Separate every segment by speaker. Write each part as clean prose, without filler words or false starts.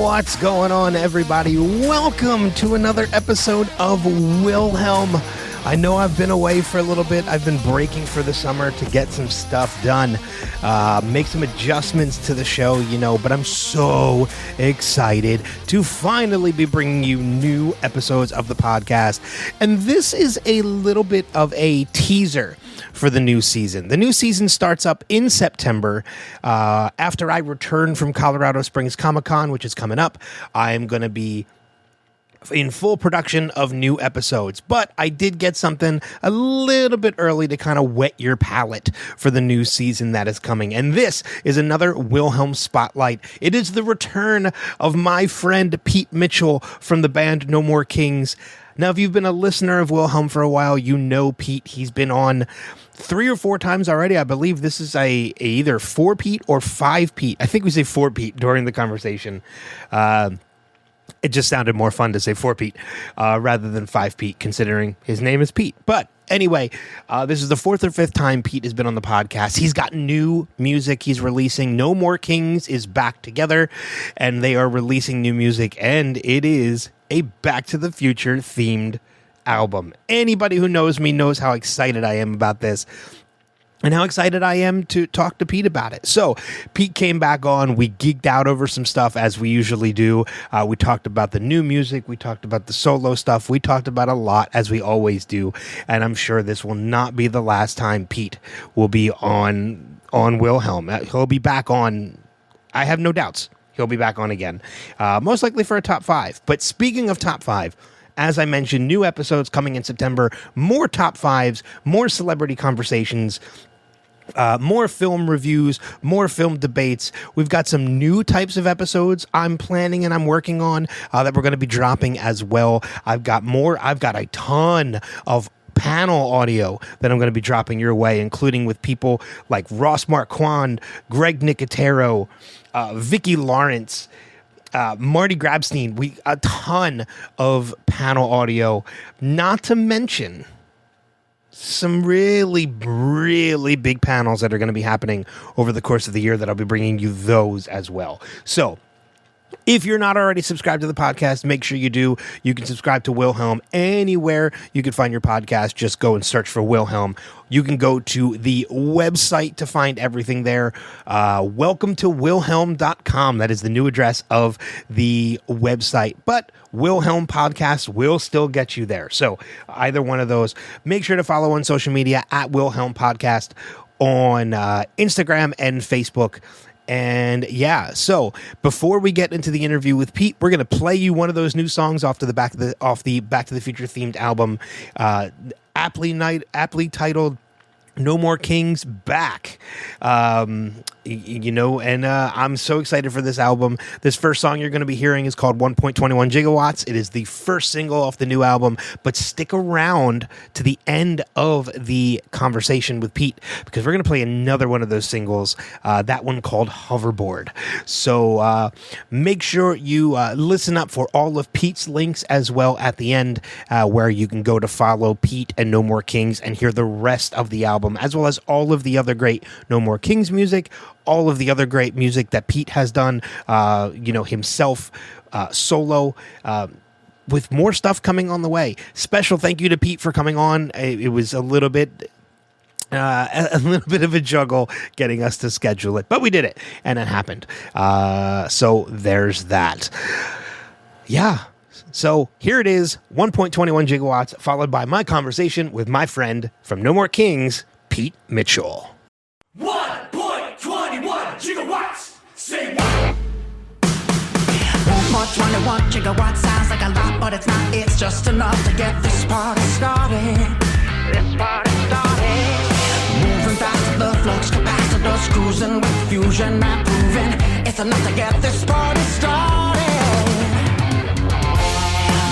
Speaker 1: What's going on, everybody? Welcome to another episode of Wilhelm. I know I've been away for a little bit. I've been breaking for the summer to get some stuff done, make some adjustments to the show, but I'm so excited to finally be bringing you new episodes of the podcast. And this is a little bit of a teaser for the new season. The new season starts up in September. After I return from Colorado Springs Comic-Con, which is coming up, I'm going to be in full production of new episodes, but I did get something a little bit early to kind of whet your palate for the new season that is coming. And this is another Wilhelm Spotlight. It is the return of my friend Pete Mitchell from the band No More Kings. Now, if you've been a listener of Wilhelm for a while, you know Pete. He's been on 3 or 4 times already. I believe this is a either 4 Pete or 5 Pete. I think we say 4 Pete during the conversation. It just sounded more fun to say 4 Pete rather than 5 Pete, considering his name is Pete. But anyway, this is the 4th or 5th time Pete has been on the podcast. He's got new music he's releasing. No More Kings is back together, and they are releasing new music, and it is a Back to the Future themed album. Anybody who knows me knows how excited I am about this, and how excited I am to talk to Pete about it. So Pete came back on. We geeked out over some stuff, as we usually do. We talked about the new music. We talked about the solo stuff. We talked about a lot, as we always do. And I'm sure this will not be the last time Pete will be on Wilhelm. He'll be back on. I have no doubts. He'll be back on again. Most likely for a top 5. But speaking of top 5, as I mentioned, new episodes coming in September, more top 5s, more celebrity conversations, more film reviews, more film debates. We've got some new types of episodes I'm planning and I'm working on that we're going to be dropping as well. I've got a ton of panel audio that I'm going to be dropping your way, including with people like Ross Marquand, Greg Nicotero, Vicki Lawrence, Marty Grabstein. A ton of panel audio, not to mention some really, really big panels that are going to be happening over the course of the year that I'll be bringing you those as well. So if you're not already subscribed to the podcast, make sure you do. You can subscribe to Wilhelm anywhere you can find your podcast. Just go and search for Wilhelm. You can go to the website to find everything there. Welcome to Wilhelm.com. That is the new address of the website. But Wilhelm Podcast will still get you there. So either one of those. Make sure to follow on social media at Wilhelm Podcast on Instagram and Facebook. And yeah, so before we get into the interview with Pete, we're going to play you one of those new songs off the Back to the Future themed album, aptly titled No More Kings Back. And I'm so excited for this album. This first song you're going to be hearing is called 1.21 Gigawatts. It is the first single off the new album, but stick around to the end of the conversation with Pete, because we're going to play another one of those singles, that one called Hoverboard. So make sure you listen up for all of Pete's links as well at the end, where you can go to follow Pete and No More Kings and hear the rest of the album, as well as all of the other great No More Kings music, all of the other great music that Pete has done, himself, solo, with more stuff coming on the way. Special thank you to Pete for coming on. It was a little bit of a juggle getting us to schedule it, but we did it, and it happened. So there's that. Yeah. So here it is, 1.21 gigawatts, followed by my conversation with my friend from No More Kings, Pete Mitchell.
Speaker 2: 1.21 gigawatts. Say what? 1.21 gigawatts sounds like a lot, but it's not. It's just enough to get this party started. Moving fast, the flux capacitors cruising with fusion and proving it's enough to get this party started.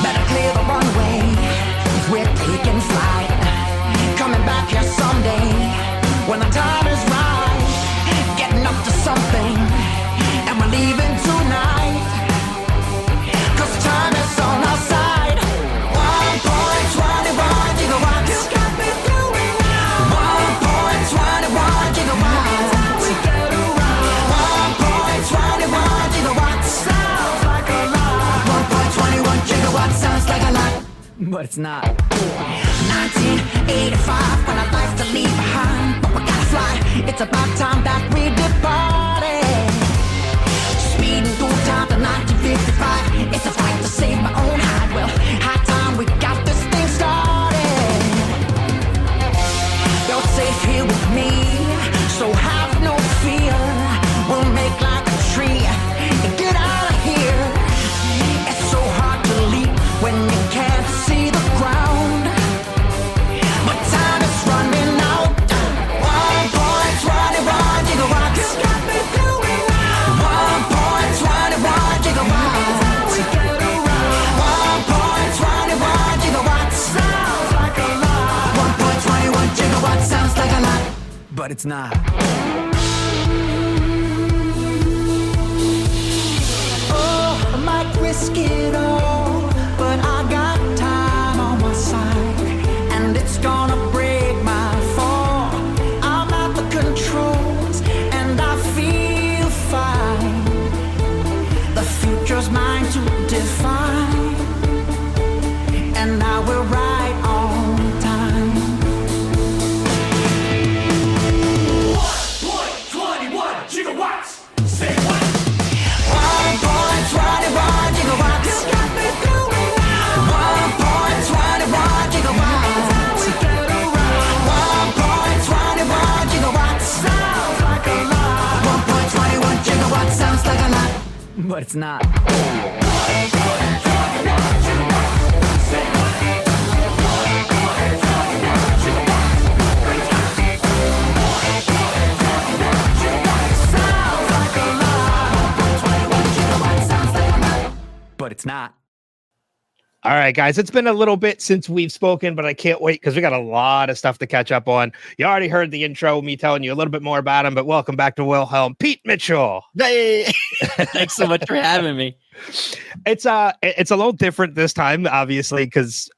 Speaker 2: Better clear the runway, we're taking flight. Coming back here someday when the time is right. Getting up to something, and we're leaving tonight. 'Cause time is on our side. 1.21 gigawatts. You got me going now. 1.21 gigawatts. 1.21 gigawatts.
Speaker 3: but it's not.
Speaker 2: 1985, when I'd like to leave behind, but we gotta fly. It's about time that we departed. Speeding through time to 1955. It's a fight to save my own hide. Well, high time we got this thing started. You're safe here with me, so have no fear. We'll make like a tree and get out of here. It's so hard to leap when you can't see the ground. But time is running out. 1.21 gigawatts. You got me doing now. 1.21 gigawatts. 1.21 gigawatts. Sounds like a lot. 1.21 gigawatts sounds like a lot.
Speaker 3: But it's not.
Speaker 2: Oh, I might risk it all, but I got time on my side, and it's gonna break my fall. I'm at the controls, and I feel fine. The future's mine to define, and now we're right on time.
Speaker 4: 1.21 gigawatts. Say what?
Speaker 2: 1.21 gigawatts. You got me going now. 1.21 gigawatts. 1.21 gigawatts. Sounds like a lot. 1.21 gigawatts sounds like a lot.
Speaker 3: But it's not.
Speaker 2: Sounds like a lot. 1.21 gigawatts sounds like a lot.
Speaker 3: But it's not.
Speaker 1: All right, guys, it's been a little bit since we've spoken, but I can't wait because we got a lot of stuff to catch up on. You already heard the intro, me telling you a little bit more about him, but welcome back to Wilhelm. Pete Mitchell.
Speaker 3: Hey, thanks so much for having me.
Speaker 1: It's a little different this time, obviously, because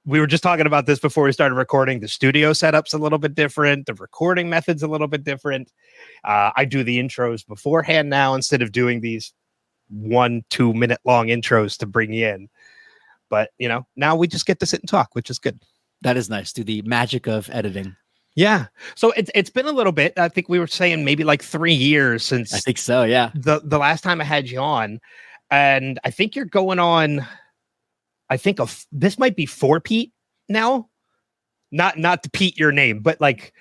Speaker 1: we were just talking about this before we started recording. The studio setup's a little bit different. The recording method's a little bit different. I do the intros beforehand now instead of doing these 1-2 minute long intros to bring you in. But, you know, now we just get to sit and talk, which is good.
Speaker 3: That is nice. Do the magic of editing.
Speaker 1: Yeah. So it's been a little bit. I think we were saying maybe like 3 years since
Speaker 3: I think so. Yeah.
Speaker 1: the last time I had you on. And I think you're going on, I think this might be 4 Pete now. Not to Pete your name, but like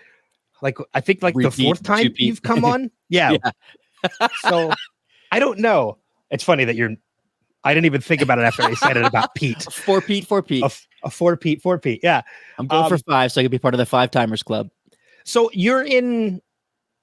Speaker 1: I think like
Speaker 3: Repeat
Speaker 1: the 4th time you've come on. Yeah. So I don't know. It's funny that I didn't even think about it after I said it about Pete.
Speaker 3: 4 Pete.
Speaker 1: A 4 Pete. Yeah.
Speaker 3: I'm going for 5, so I could be part of the 5 timers club.
Speaker 1: So you're in,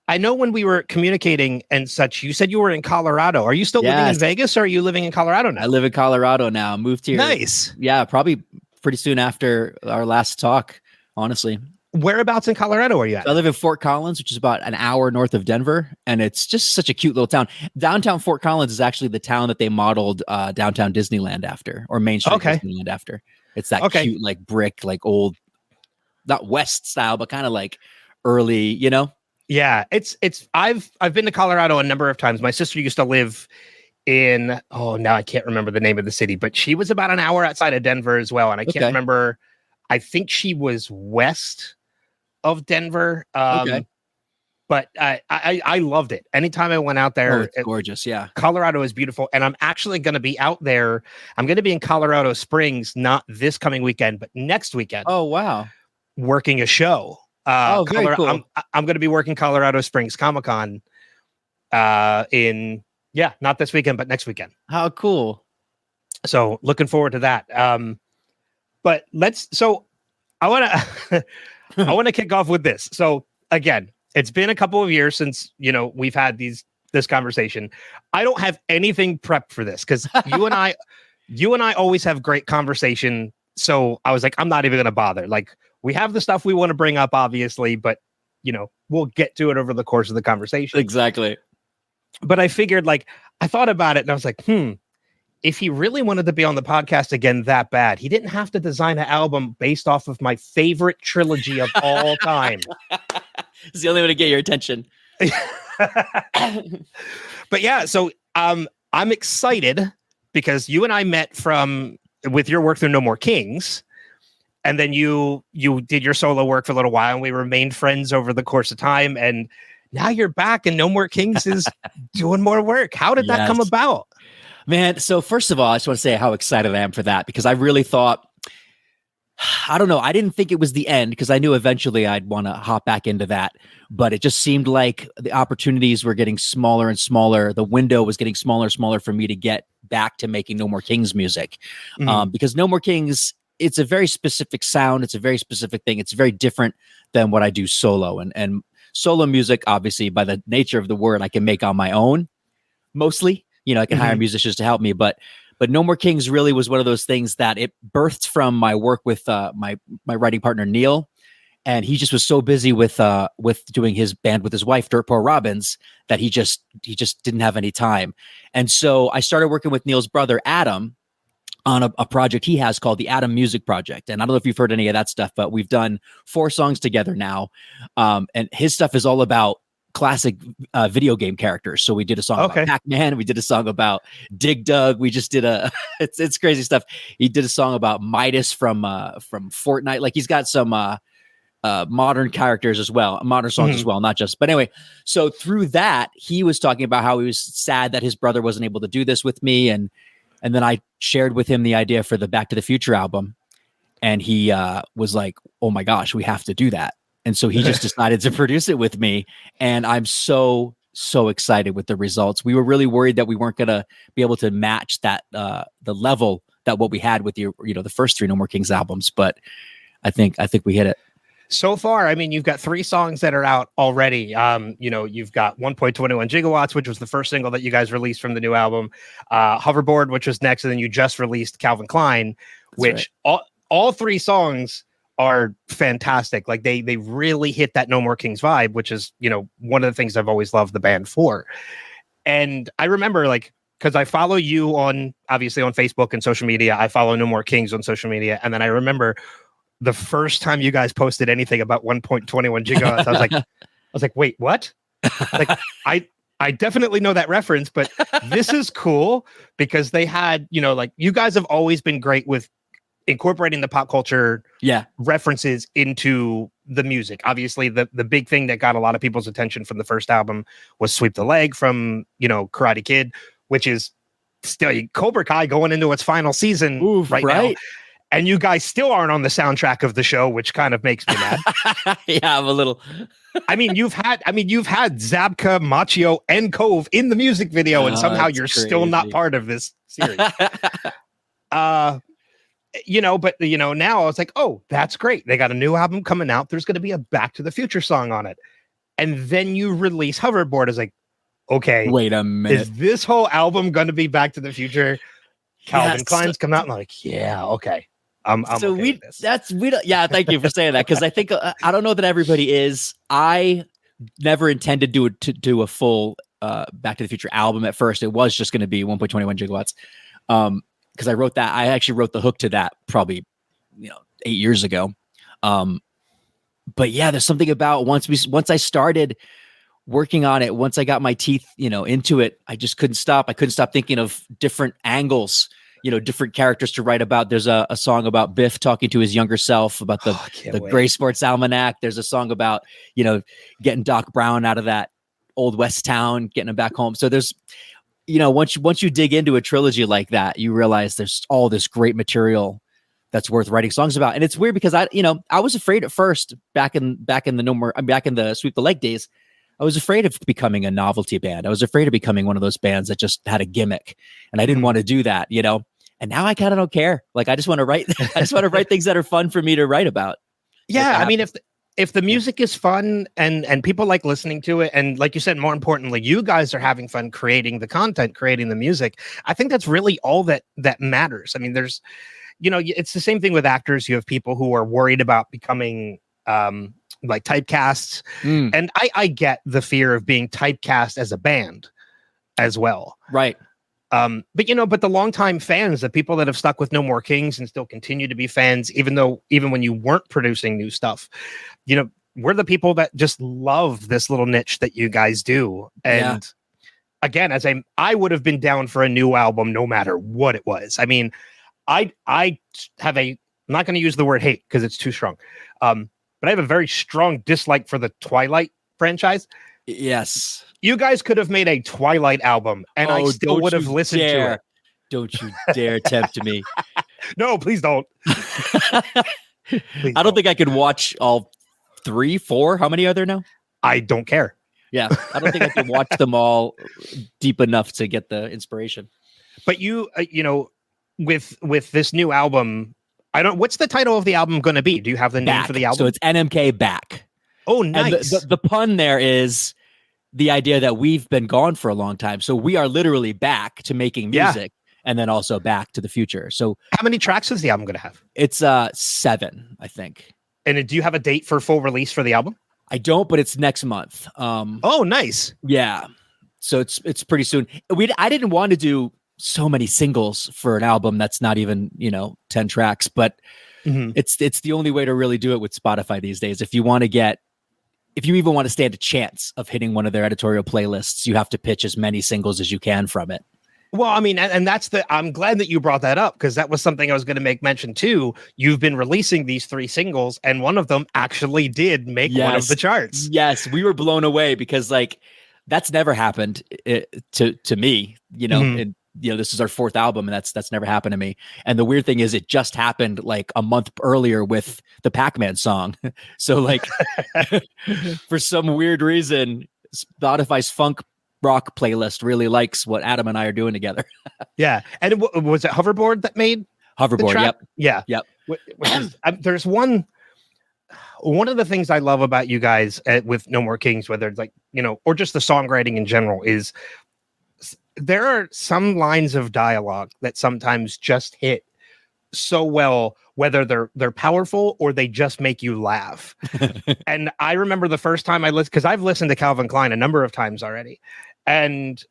Speaker 1: I know when we were communicating and such, you said you were in Colorado. Are you still living in Vegas, or are you living in Colorado now?
Speaker 3: I live in Colorado now. Moved here.
Speaker 1: Nice.
Speaker 3: Yeah, probably pretty soon after our last talk, honestly.
Speaker 1: Whereabouts in Colorado are you at?
Speaker 3: I live in Fort Collins, which is about an hour north of Denver, and it's just such a cute little town. Downtown Fort Collins is actually the town that they modeled downtown Disneyland after, or Main Street Disneyland after. It's that cute, like brick, like old, not West style, but kind of like early, you know?
Speaker 1: Yeah, I've been to Colorado a number of times. My sister used to live in, now I can't remember the name of the city, but she was about an hour outside of Denver as well, and I can't remember. I think she was west of Denver. But I loved it. Anytime I went out there,
Speaker 3: it's gorgeous. Yeah.
Speaker 1: Colorado is beautiful. And I'm actually going to be out there. I'm going to be in Colorado Springs, not this coming weekend, but next weekend.
Speaker 3: Oh, wow.
Speaker 1: Working a show.
Speaker 3: Very cool.
Speaker 1: I'm going to be working Colorado Springs Comic-Con not this weekend, but next weekend.
Speaker 3: How cool.
Speaker 1: So looking forward to that. But I want to, I want to kick off with this. So again, it's been a couple of years since, we've had this conversation. I don't have anything prepped for this because you and I always have great conversation. So I was like, I'm not even going to bother. Like, we have the stuff we want to bring up, obviously, but we'll get to it over the course of the conversation.
Speaker 3: Exactly.
Speaker 1: But I figured, I thought about it and I was like, if he really wanted to be on the podcast again that bad, he didn't have to design an album based off of my favorite trilogy of all time.
Speaker 3: It's the only way to get your attention.
Speaker 1: But yeah, so I'm excited because you and I met from with your work through No More Kings, and then you did your solo work for a little while, and we remained friends over the course of time, and now you're back, and No More Kings is doing more work. How did that come about?
Speaker 3: Man, so first of all, I just want to say how excited I am for that, because I really thought, I don't know, I didn't think it was the end, because I knew eventually I'd want to hop back into that, but it just seemed like the opportunities were getting smaller and smaller. The window was getting smaller and smaller for me to get back to making No More Kings music. Because No More Kings, it's a very specific sound. It's a very specific thing. It's very different than what I do solo. And solo music, obviously, by the nature of the word, I can make on my own, mostly. You know, I can hire musicians to help me, but No More Kings really was one of those things that it birthed from my work with my writing partner Neil, and he just was so busy with doing his band with his wife Dirt Poor Robins that he just didn't have any time. And so I started working with Neil's brother Adam on a project he has called the Adam Music Project. And I don't know if you've heard any of that stuff, but we've done 4 songs together now. And his stuff is all about classic video game characters. So we did a song about Pac-Man. We did a song about Dig Dug. We just did it's crazy stuff. He did a song about Midas from Fortnite. Like, he's got some modern characters as well, modern songs as well, not just, but anyway. So through that, he was talking about how he was sad that his brother wasn't able to do this with me. And then I shared with him the idea for the Back to the Future album. And he was like, oh my gosh, we have to do that. And so he just decided to produce it with me. And I'm so excited with the results. We were really worried that we weren't going to be able to match that, the level that what we had with the first 3 No More Kings albums. But I think we hit it.
Speaker 1: So far, I mean, you've got 3 songs that are out already. You've got 1.21 Gigawatts, which was the first single that you guys released from the new album. Hoverboard, which was next, and then you just released Calvin Klein, which all 3 songs are fantastic. Like, they really hit that No More Kings vibe, which is, one of the things I've always loved the band for. And I remember, like, because I follow you obviously on Facebook and social media. I follow No More Kings on social media. And then I remember the first time you guys posted anything about 1.21 gigawatts, I was like, wait, what? Like, I definitely know that reference, but this is cool because they had, like, you guys have always been great with incorporating the pop culture references into the music. Obviously, the big thing that got a lot of people's attention from the first album was Sweep the Leg from, Karate Kid, which is still Cobra Kai going into its final season right now. And you guys still aren't on the soundtrack of the show, which kind of makes me mad.
Speaker 3: Yeah, I'm a little.
Speaker 1: I mean, you've had Zabka, Machio, and Cove in the music video, and somehow you're still not part of this series. But now I was like, oh, that's great. They got a new album coming out. There's going to be a Back to the Future song on it. And then you release Hoverboard. Is like, okay,
Speaker 3: wait a minute.
Speaker 1: Is this whole album going to be Back to the Future? Calvin Klein's come out, and I'm like, yeah, okay. I'm
Speaker 3: so
Speaker 1: okay with this.
Speaker 3: Thank you for saying that, because I think I don't know that everybody is. I never intended to do a full Back to the Future album at first. It was just going to be 1.21 gigawatts. Because I actually wrote the hook to that probably 8 years ago. But yeah, there's something about once I started working on it, once I got my teeth into it, I just couldn't stop. I couldn't stop thinking of different angles, different characters to write about. There's a song about Biff talking to his younger self about the Gray Sports Almanac. There's a song about getting Doc Brown out of that old West town, getting him back home. So there's once you dig into a trilogy like that, you realize there's all this great material that's worth writing songs about. And it's weird because I was afraid at first back in the Sweep the Leg days. I was afraid of becoming a novelty band. I was afraid of becoming one of those bands that just had a gimmick, and I didn't want to do that, And now I kind of don't care. Like, I just want to write. I just want to write things that are fun for me to write about.
Speaker 1: Yeah, I mean, if the music is fun and people like listening to it, and like you said, more importantly, you guys are having fun creating the content, creating the music, I think that's really all that matters. I mean, there's, it's the same thing with actors. You have people who are worried about becoming like typecasts, and I get the fear of being typecast as a band as well,
Speaker 3: right?
Speaker 1: But the longtime fans, the people that have stuck with No More Kings and still continue to be fans, even when you weren't producing new stuff, we're the people that just love this little niche that you guys do. And again, I would have been down for a new album no matter what it was. I mean, I have I'm not going to use the word hate because it's too strong. But I have a very strong dislike for the Twilight franchise.
Speaker 3: Yes.
Speaker 1: You guys could have made a Twilight album and I still would have listened to it.
Speaker 3: Don't you dare tempt me.
Speaker 1: No, please don't.
Speaker 3: I don't think I could watch all 3, 4. How many are there now?
Speaker 1: I don't care.
Speaker 3: Yeah. I don't think I could watch them all deep enough to get the inspiration.
Speaker 1: But you know, with this new album, what's the title of the album going to be? Do you have the name for the album?
Speaker 3: So it's NMK Back.
Speaker 1: Oh, nice.
Speaker 3: And the pun there is the idea that we've been gone for a long time. So we are literally back to making music and then also back to the future. So
Speaker 1: how many tracks is the album going to have?
Speaker 3: It's 7, I think.
Speaker 1: And do you have a date for full release for the album?
Speaker 3: I don't, but it's next month.
Speaker 1: Oh, nice.
Speaker 3: Yeah. So it's pretty soon. I didn't want to do so many singles for an album that's not even, 10 tracks, but it's the only way to really do it with Spotify these days. If you even want to stand a chance of hitting one of their editorial playlists, you have to pitch as many singles as you can from it.
Speaker 1: Well, I mean, and I'm glad that you brought that up because that was something I was going to make mention too. You've been releasing these 3 singles and one of them actually did make one of the charts.
Speaker 3: Yes. We were blown away because that's never happened to me, and this is our 4th album and that's never happened to me. And the weird thing is it just happened like a month earlier with the Pac-Man song. So for some weird reason, Spotify's funk rock playlist really likes what Adam and I are doing together.
Speaker 1: Yeah. And was it Hoverboard that made
Speaker 3: Hoverboard? Yep.
Speaker 1: Yeah.
Speaker 3: Yep.
Speaker 1: There's one of the things I love about you guys with No More Kings, whether it's or just the songwriting in general, is there are some lines of dialogue that sometimes just hit so well, whether they're powerful or they just make you laugh. And I remember the first time I listened, because I've listened to Calvin Klein a number of times already, and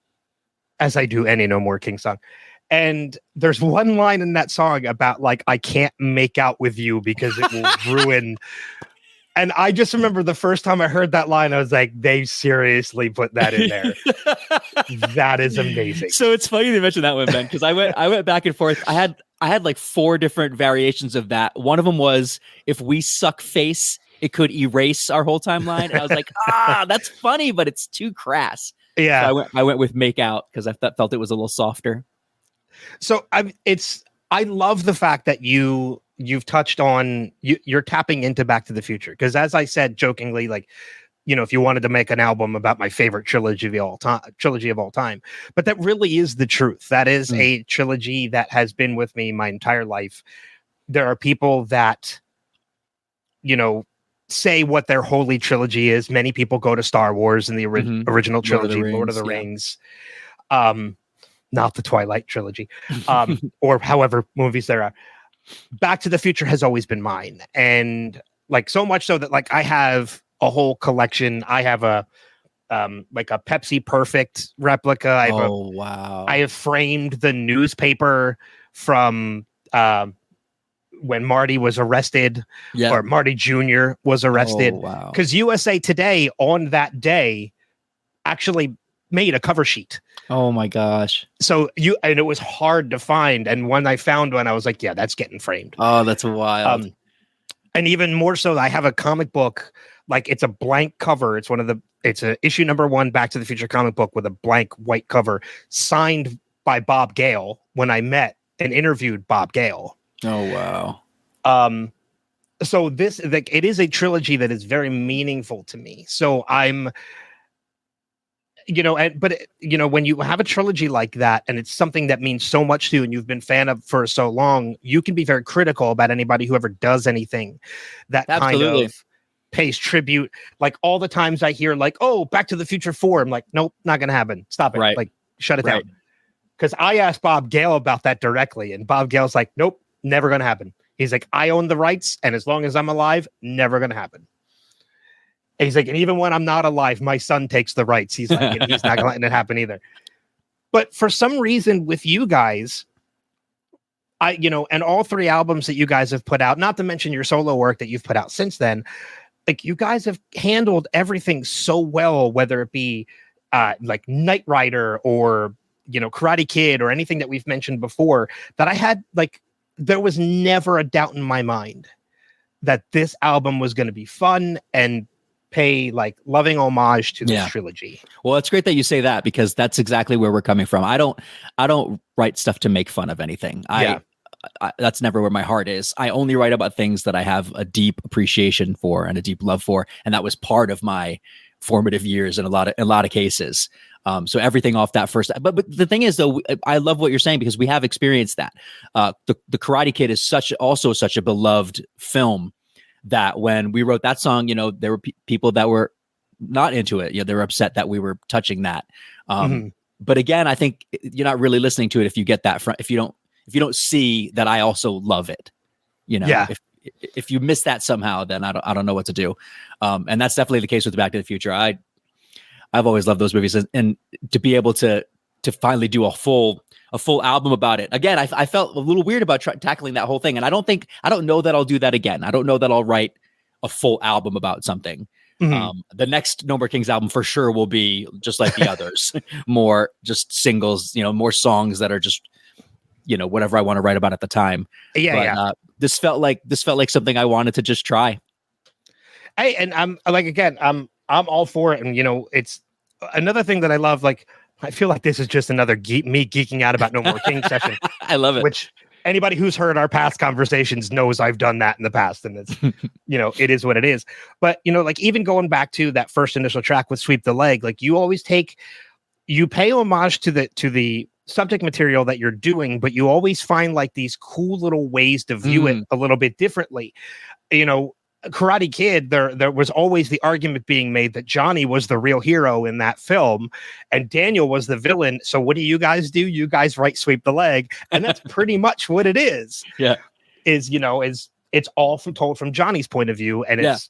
Speaker 1: as I do any No More King song. And there's one line in that song about I can't make out with you because it will ruin. And I just remember the first time I heard that line, I was like, they seriously put that in there. That is amazing.
Speaker 3: So it's funny you mentioned that one, Ben, because I went back and forth. I had 4 different variations of that. One of them was, if we suck face, it could erase our whole timeline. And I was like, that's funny, but it's too crass.
Speaker 1: Yeah.
Speaker 3: So I went with make out because I felt it was a little softer.
Speaker 1: So I love the fact that you've touched on you're tapping into Back to the Future, because as I said jokingly, if you wanted to make an album about my favorite trilogy of all time, but that really is the truth. That is a trilogy that has been with me my entire life. There are people that say what their holy trilogy is. Many people go to Star Wars and the original trilogy, Lord of the Rings. Not the Twilight trilogy, or however movies there are. Back to the Future has always been mine. And so much so that I have a whole collection. I have a Pepsi Perfect replica. I have framed the newspaper from when Marty was arrested, or Marty Jr. was arrested. Because USA Today on that day actually made a cover sheet.
Speaker 3: Oh my gosh.
Speaker 1: So and it was hard to find. And when I found one, I was like, yeah, that's getting framed.
Speaker 3: Oh, that's wild.
Speaker 1: And even more so, I have a comic book, it's a blank cover. It's a issue number 1 Back to the Future comic book with a blank white cover signed by Bob Gale when I met and interviewed Bob Gale.
Speaker 3: Oh, wow.
Speaker 1: So this, it is a trilogy that is very meaningful to me. So I'm, when you have a trilogy like that and it's something that means so much to you and you've been fan of for so long, you can be very critical about anybody who ever does anything that kind of pays tribute. All the times I hear Back to the Future 4, I'm like, nope, not going to happen. Stop it.
Speaker 3: Right.
Speaker 1: Shut it down. Because I asked Bob Gale about that directly, and Bob Gale's like, nope, never going to happen. He's like, I own the rights, and as long as I'm alive, never going to happen. And he's like, and even when I'm not alive, my son takes the rights. He's like, and he's not going to let it happen either. But for some reason with you guys, and all 3 albums that you guys have put out, not to mention your solo work that you've put out since then, you guys have handled everything so well, whether it be Knight Rider or, Karate Kid or anything that we've mentioned before, that I had there was never a doubt in my mind that this album was going to be fun and pay like loving homage to this trilogy.
Speaker 3: Well, it's great that you say that, because that's exactly where we're coming from. I don't write stuff to make fun of anything. I that's never where my heart is. I only write about things that I have a deep appreciation for and a deep love for, and that was part of my formative years in a lot of cases. So everything off that first, but the thing is though, I love what you're saying, because we have experienced that. The Karate Kid is also such a beloved film that when we wrote that song, there were people that were not into it. They were upset that we were touching that. But again, I think you're not really listening to it if you get that if you don't see that I also love it. If you miss that somehow, then I don't know what to do. And that's definitely the case with Back to the Future. I've always loved those movies, and to be able to finally do a full album about it. Again, I felt a little weird about tackling that whole thing. And I don't know that I'll do that again. I don't know that I'll write a full album about something. The next No More Kings album for sure will be just like the others, more just singles, more songs that are just, whatever I want to write about at the time. This felt like something I wanted to just try.
Speaker 1: I'm all for it. And, it's another thing that I love. Like, I feel like this is just another me geeking out about No More King session.
Speaker 3: I love it.
Speaker 1: Which anybody who's heard our past conversations knows I've done that in the past, and it's, it is what it is. But, like even going back to that first initial track with Sweep the Leg, like you pay homage to the subject material that you're doing, but you always find like these cool little ways to view it a little bit differently. Karate Kid, there was always the argument being made that Johnny was the real hero in that film and Daniel was the villain. So what do? You guys write Sweep the Leg, and that's pretty much what it is.
Speaker 3: Yeah.
Speaker 1: It's all told from Johnny's point of view, and it's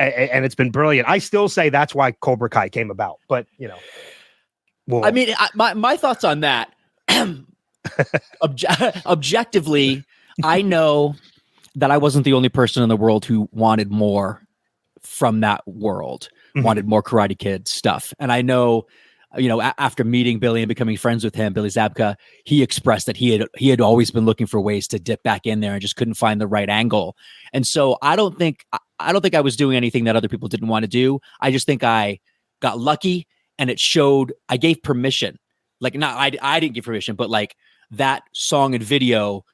Speaker 1: and it's been brilliant. I still say that's why Cobra Kai came about, but well,
Speaker 3: I mean, my thoughts on that objectively, I know that I wasn't the only person in the world who wanted more from that world, wanted more Karate Kid stuff. And I know, after meeting Billy and becoming friends with him, Billy Zabka, he expressed that he had always been looking for ways to dip back in there and just couldn't find the right angle. And so I don't think I was doing anything that other people didn't want to do. I just think I got lucky, and it showed. I gave permission. Like, I didn't give permission, but like that song and video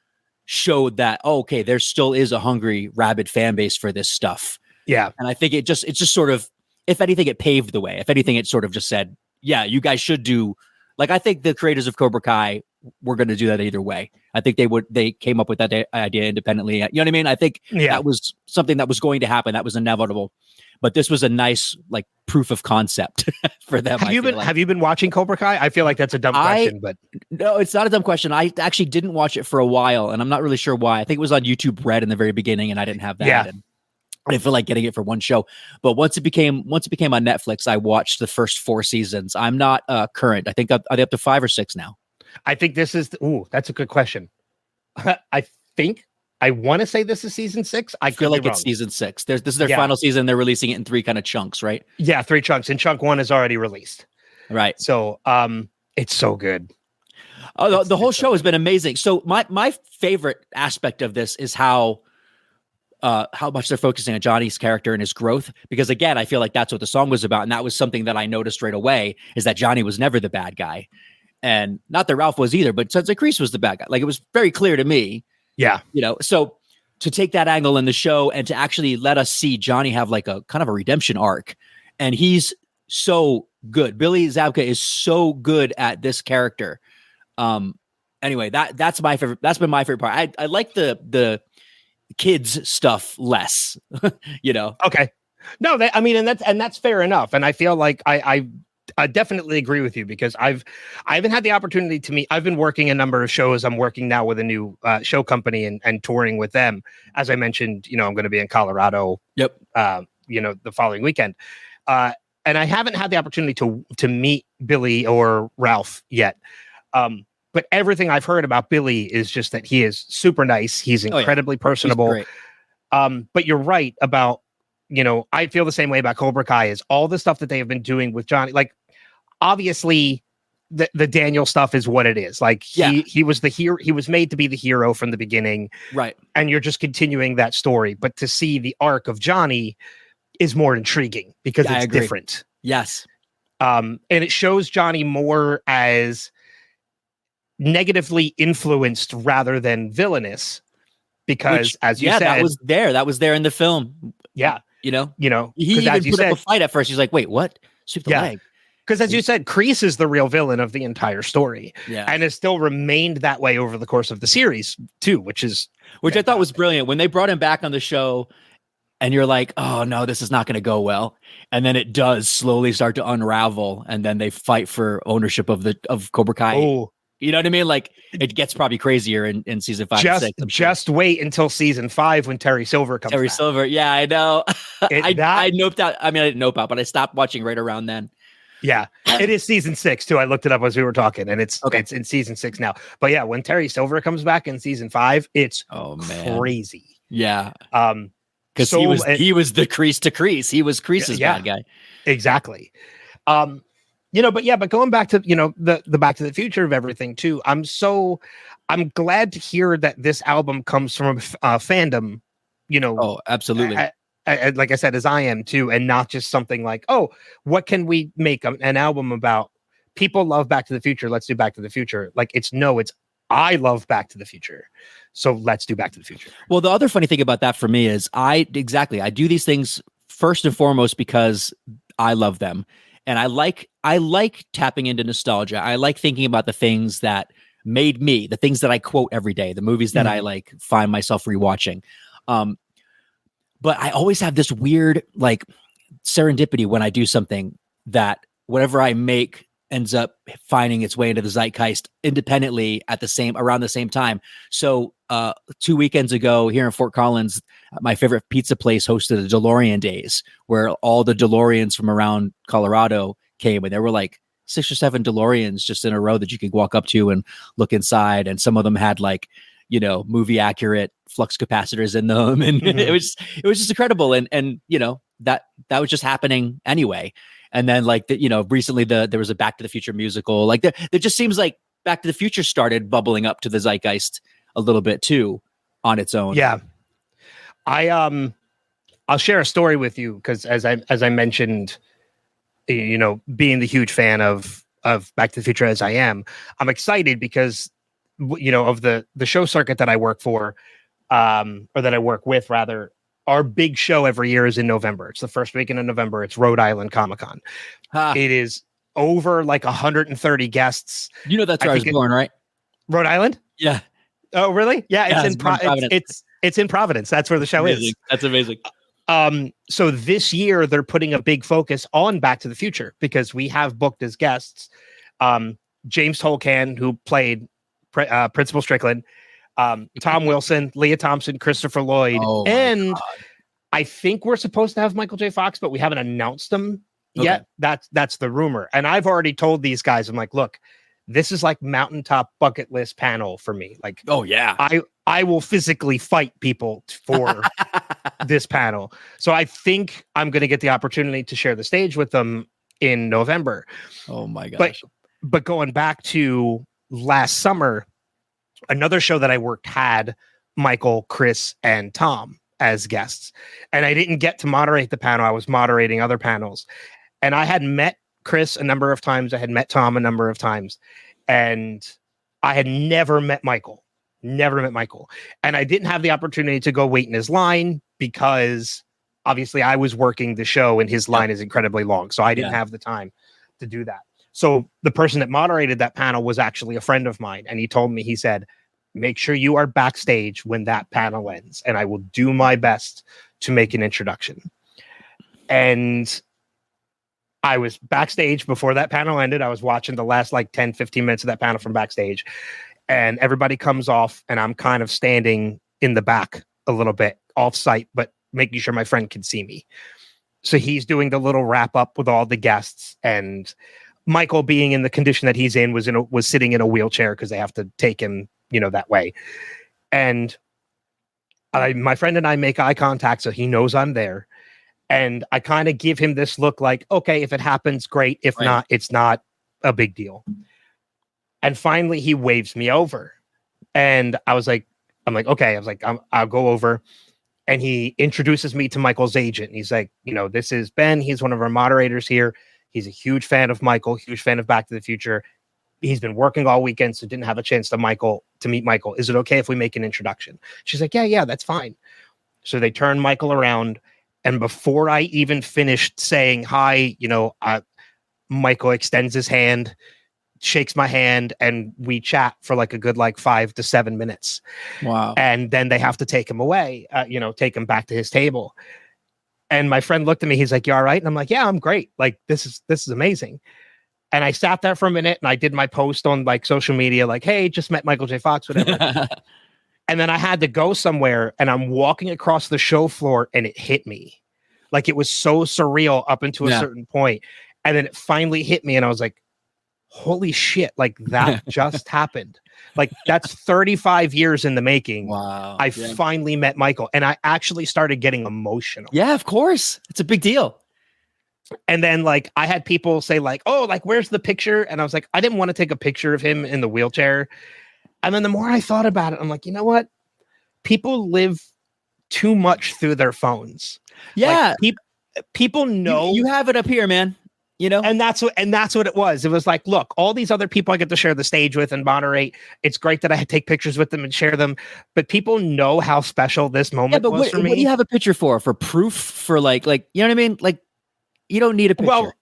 Speaker 3: showed that, okay, there still is a hungry, rabid fan base for this stuff.
Speaker 1: Yeah.
Speaker 3: And I think it just sort of, if anything, it paved the way. If anything, it sort of just said, yeah, you guys should do, like, I think the creators of Cobra Kai were going to do that either way. I think they came up with that idea independently. You know what I mean? I think that was something that was going to happen. That was inevitable. But this was a nice, like, proof of concept for them. Have
Speaker 1: you been watching Cobra Kai? I feel like that's a dumb question, but
Speaker 3: no, it's not a dumb question. I actually didn't watch it for a while, and I'm not really sure why. I think it was on YouTube Red in the very beginning, and I didn't have that.
Speaker 1: Yeah.
Speaker 3: And I didn't feel like getting it for one show. But once it became on Netflix, I watched the first 4 seasons. I'm not current. I think are they up to 5 or 6 now?
Speaker 1: I think this is. That's a good question. I want to say this is season 6. I
Speaker 3: feel like it's season 6. This is their final season. They're releasing it in 3 kind of chunks, right?
Speaker 1: Yeah, 3 chunks, and chunk 1 is already released.
Speaker 3: Right.
Speaker 1: So, it's so good.
Speaker 3: Oh, the whole show has been amazing. So my favorite aspect of this is how much they're focusing on Johnny's character and his growth. Because again, I feel like that's what the song was about, and that was something that I noticed right away, is that Johnny was never the bad guy, and not that Ralph was either. But Sensei Kreese was the bad guy. Like, it was very clear to me.
Speaker 1: Yeah.
Speaker 3: So to take that angle in the show and to actually let us see Johnny have like a kind of a redemption arc, and he's so good. Billy Zabka is so good at this character. Anyway, that's my favorite. That's been my favorite part. I like the kids stuff less,
Speaker 1: Okay. No, and that's fair enough. And I feel like I definitely agree with you, because I haven't had the opportunity to meet. I've been working a number of shows. I'm working now with a new show company and touring with them. As I mentioned, I'm going to be in Colorado.
Speaker 3: Yep.
Speaker 1: The following weekend. And I haven't had the opportunity to meet Billy or Ralph yet. But everything I've heard about Billy is just that he is super nice. He's incredibly personable. But you're right about, I feel the same way about Cobra Kai, is all the stuff that they have been doing with Johnny. Like, obviously, the Daniel stuff is what it is. Like he was the hero. He was made to be the hero from the beginning.
Speaker 3: Right.
Speaker 1: And you're just continuing that story. But to see the arc of Johnny is more intriguing because it's different.
Speaker 3: Yes.
Speaker 1: And it shows Johnny more as negatively influenced rather than villainous. Because as you said,
Speaker 3: that was there in the film.
Speaker 1: Yeah.
Speaker 3: You know,
Speaker 1: as
Speaker 3: he even
Speaker 1: you
Speaker 3: put
Speaker 1: said,
Speaker 3: up a fight at first. He's like, wait, what? Sweep the leg.
Speaker 1: Because as you said, Kreese is the real villain of the entire story.
Speaker 3: Yeah.
Speaker 1: And has still remained that way over the course of the series too, which I thought
Speaker 3: was brilliant. When they brought him back on the show and you're like, oh no, this is not going to go well. And then it does slowly start to unravel. And then they fight for ownership of Cobra Kai.
Speaker 1: Oh,
Speaker 3: you know what I mean? Like it gets probably crazier in season 5 and 6.
Speaker 1: Just wait until season 5 when Terry Silver comes back.
Speaker 3: Silver. Yeah, I know. I noped out. I mean, I didn't nope out, but I stopped watching right around then.
Speaker 1: Yeah, it is season 6 too. I looked it up as we were talking, and it's in season 6 now. But yeah, when Terry Silver comes back in season 5, it's crazy.
Speaker 3: Yeah. Because he was the Kreese to Kreese. He was Kreese's bad guy.
Speaker 1: Exactly. But going back to, the Back to the Future of everything too. I'm glad to hear that this album comes from fandom,
Speaker 3: Oh, absolutely.
Speaker 1: Like I said, as I am too, and not just something like, oh, what can we make an album about? People love Back to the Future. Let's do Back to the Future. Like it's I love Back to the Future. So let's do Back to the Future.
Speaker 3: Well, the other funny thing about that for me is I do these things first and foremost because I love them. And I like tapping into nostalgia. I like thinking about the things that made me, the things that I quote every day, the movies that I like find myself rewatching. But I always have this weird like serendipity when I do something that whatever I make ends up finding its way into the zeitgeist independently around the same time. So 2 weekends ago here in Fort Collins, my favorite pizza place hosted a DeLorean Days where all the DeLoreans from around Colorado came, and there were like 6 or 7 DeLoreans just in a row that you could walk up to and look inside. And some of them had like, movie accurate flux capacitors in them. And it was just incredible. And that was just happening anyway. And then like, recently there was a Back to the Future musical. Like there just seems like Back to the Future started bubbling up to the zeitgeist a little bit too on its own.
Speaker 1: Yeah. I'll share a story with you because as I mentioned, being the huge fan of Back to the Future as I am, I'm excited because of the show circuit that I work for, or that I work with rather. Our big show every year is in November. It's the first weekend in November. It's Rhode Island Comic-Con. It is over like 130 guests.
Speaker 3: That's where I was born, right?
Speaker 1: Rhode Island?
Speaker 3: Yeah.
Speaker 1: Oh, really? Yeah, it's in Providence. That's where the show is.
Speaker 3: That's amazing.
Speaker 1: So this year they're putting a big focus on Back to the Future because we have booked as guests James Tolkien, who played Principal Strickland, Tom Wilson, Leah Thompson, Christopher Lloyd, and God. I think we're supposed to have Michael J. Fox, but we haven't announced them yet. That's the rumor. And I've already told these guys, I'm like, look, this is like mountaintop bucket list panel for me. Like,
Speaker 3: oh yeah,
Speaker 1: I will physically fight people for this panel. So I think I'm going to get the opportunity to share the stage with them in November.
Speaker 3: Oh my gosh.
Speaker 1: But going back to last summer, another show that I worked had Michael, Chris, and Tom as guests. And I didn't get to moderate the panel. I was moderating other panels. And I had met Chris a number of times. I had met Tom a number of times. And I had never met Michael. And I didn't have the opportunity to go wait in his line because obviously I was working the show and his line is incredibly long. So I didn't have the time to do that. So the person that moderated that panel was actually a friend of mine. And he told me, he said, make sure you are backstage when that panel ends. And I will do my best to make an introduction. And I was backstage before that panel ended. I was watching the last like 10, 15 minutes of that panel from backstage. And everybody comes off and I'm kind of standing in the back a little bit off site, but making sure my friend can see me. So he's doing the little wrap up with all the guests, and Michael, being in the condition that he's in, was sitting in a wheelchair because they have to take him, that way. And my friend and I make eye contact, so he knows I'm there. And I kind of give him this look like, okay, if it happens, great. If not, it's not a big deal. And finally he waves me over. And I'm like, okay. I'll go over. And he introduces me to Michael's agent. And he's like, this is Ben. He's one of our moderators here. He's a huge fan of Michael, huge fan of Back to the Future. He's been working all weekend, so didn't have a chance to meet Michael. Is it okay if we make an introduction? She's like, yeah, that's fine. So they turn Michael around. And before I even finished saying hi, Michael extends his hand, shakes my hand, and we chat for like a good 5 to 7 minutes.
Speaker 3: Wow.
Speaker 1: And then they have to take him away, take him back to his table. And my friend looked at me, he's like, you all right? And I'm like, yeah, I'm great. Like, this is amazing. And I sat there for a minute and I did my post on social media, hey, just met Michael J. Fox, whatever. And then I had to go somewhere and I'm walking across the show floor and it hit me. It was so surreal up until a certain point. And then it finally hit me and I was like, holy shit, that just happened. That's 35 years in the making.
Speaker 3: Wow.
Speaker 1: I finally met Michael and I actually started getting emotional.
Speaker 3: Yeah, of course. It's a big deal.
Speaker 1: And then I had people say where's the picture? And I was like, I didn't want to take a picture of him in the wheelchair. And then the more I thought about it, I'm like, you know what? People live too much through their phones.
Speaker 3: Yeah.
Speaker 1: People know
Speaker 3: you have it up here, man.
Speaker 1: And that's what it was. It was look, all these other people I get to share the stage with and moderate. It's great that I take pictures with them and share them, but people know how special this moment was for me.
Speaker 3: What do you have a picture for? For proof? For you know what I mean? You don't need a picture.
Speaker 1: Well,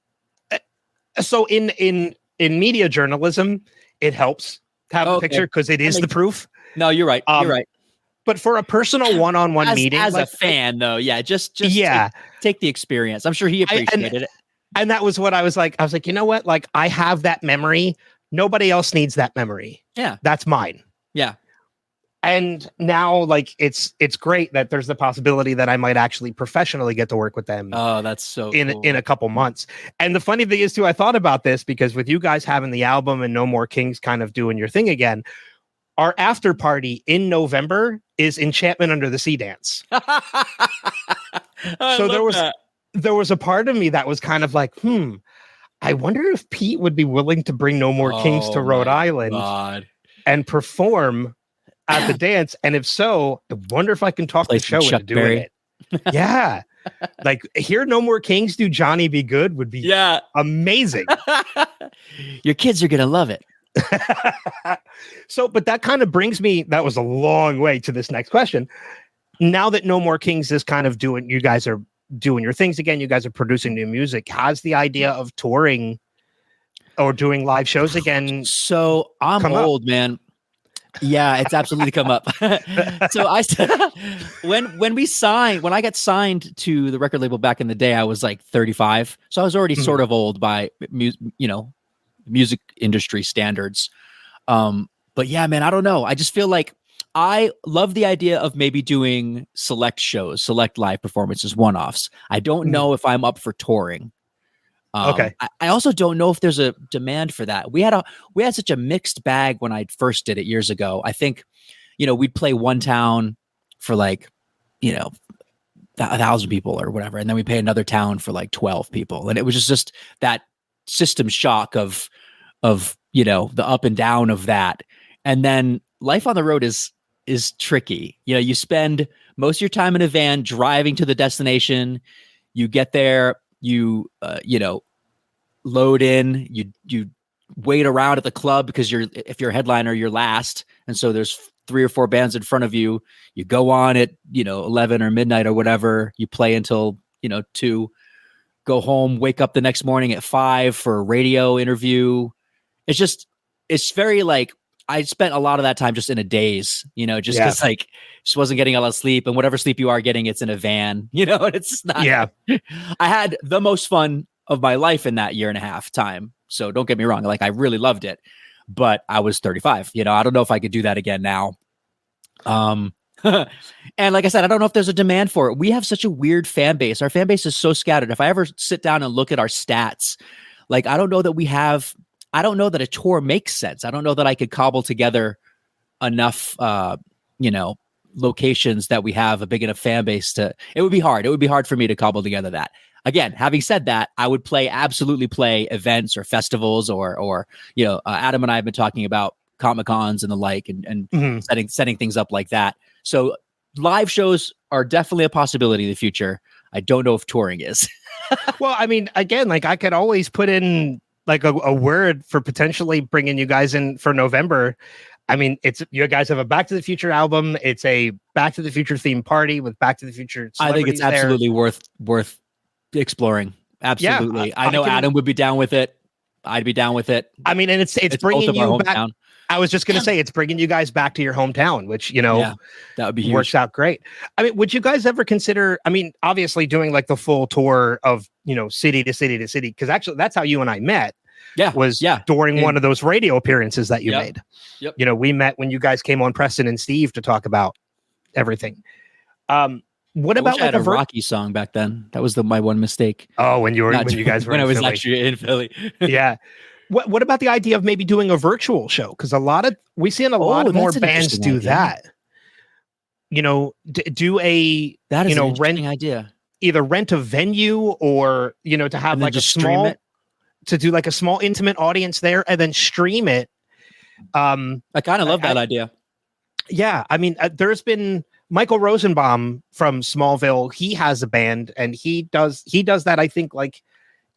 Speaker 1: so in media journalism, it helps to have a picture because it is the proof.
Speaker 3: No, you're right. You're right.
Speaker 1: But for a personal one-on-one meeting,
Speaker 3: as a fan, though, just take the experience. I'm sure he appreciated it.
Speaker 1: And that was what I was like. I was like, you know what? I have that memory. Nobody else needs that memory.
Speaker 3: Yeah.
Speaker 1: That's mine.
Speaker 3: Yeah.
Speaker 1: And now it's great that there's the possibility that I might actually professionally get to work with them.
Speaker 3: Oh, that's so
Speaker 1: in
Speaker 3: cool.
Speaker 1: In a couple months. And the funny thing is too, I thought about this because with you guys having the album and No More Kings kind of doing your thing again, our after party in November is Enchantment Under the Sea Dance. So there was a part of me that was kind of like, I wonder if Pete would be willing to bring No More Kings to Rhode Island and perform at the dance. And if so, I wonder if I can talk the show into doing it. Yeah. Hear No More Kings do Johnny Be Good would be amazing.
Speaker 3: Your kids are going to love it.
Speaker 1: So, but that kind of brings me, that was a long way to this next question. Now that No More Kings is kind of you guys are doing your things again, you guys are producing new music, has the idea of touring or doing live shows again?
Speaker 3: So I'm old, man. Yeah, it's absolutely come up. So when I got signed to the record label back in the day, I was 35. So I was already sort of old by music industry standards. But yeah, man, I don't know. I just feel like I love the idea of maybe doing select shows, select live performances, one-offs. I don't know if I'm up for touring. Okay. I also don't know if there's a demand for that. We had such a mixed bag when I first did it years ago. I think, we'd play one town for 1,000 people or whatever, and then we pay another town for 12 people, and it was just that system shock of the up and down of that. And then life on the road is tricky. You spend most of your time in a van driving to the destination. You get there, you load in, you wait around at the club because if you're a headliner, you're last. And so there's 3 or 4 bands in front of you. You go on at, 11 or midnight or whatever, you play until, 2, go home, wake up the next morning at 5 for a radio interview. It's very I spent a lot of that time just in a daze, just because just wasn't getting a lot of sleep, and whatever sleep you are getting, it's in a van, it's not. Yeah. I had the most fun of my life in that year and a half time. So don't get me wrong. I really loved it, but I was 35, I don't know if I could do that again now. And like I said, I don't know if there's a demand for it. We have such a weird fan base. Our fan base is so scattered. If I ever sit down and look at our stats, I don't know that a tour makes sense. I don't know that I could cobble together enough, locations that we have a big enough fan base it would be hard. It would be hard for me to cobble together that. again, having said that, I would absolutely play events or festivals or Adam and I have been talking about Comic-Cons and the like, and setting things up like that. So live shows are definitely a possibility in the future. I don't know if touring is.
Speaker 1: Well, I mean, again, like I could always put in like a word for potentially bringing you guys in for November. I mean, you guys have a Back to the Future album. It's a Back to the Future themed party with Back to the Future.
Speaker 3: I think it's absolutely worth exploring. Absolutely.
Speaker 1: Yeah,
Speaker 3: I know Adam would be down with it. I'd be down with it.
Speaker 1: I mean, and it's bringing you back. I was just going to say it's bringing you guys back to your hometown, which, that
Speaker 3: would be huge.
Speaker 1: Works out great. I mean, would you guys ever consider, I mean, obviously doing like the full tour of, city to city to city? Because actually that's how you and I met. During one of those radio appearances that you made.
Speaker 3: Yep.
Speaker 1: We met when you guys came on Preston and Steve to talk about everything. What about
Speaker 3: I had a Rocky song back then? That was my one mistake.
Speaker 1: Oh, when you guys were
Speaker 3: when
Speaker 1: in
Speaker 3: I was
Speaker 1: Philly.
Speaker 3: actually in Philly.
Speaker 1: Yeah. What about the idea of maybe doing a virtual show? Because we've seen a lot more bands do that. Do a
Speaker 3: that is an interesting
Speaker 1: rent
Speaker 3: idea.
Speaker 1: Either rent a venue or to have like a small to do like a small intimate audience there and then stream it.
Speaker 3: I kind of love that idea.
Speaker 1: Yeah, I mean, there's been Michael Rosenbaum from Smallville. He has a band and he does that. I think like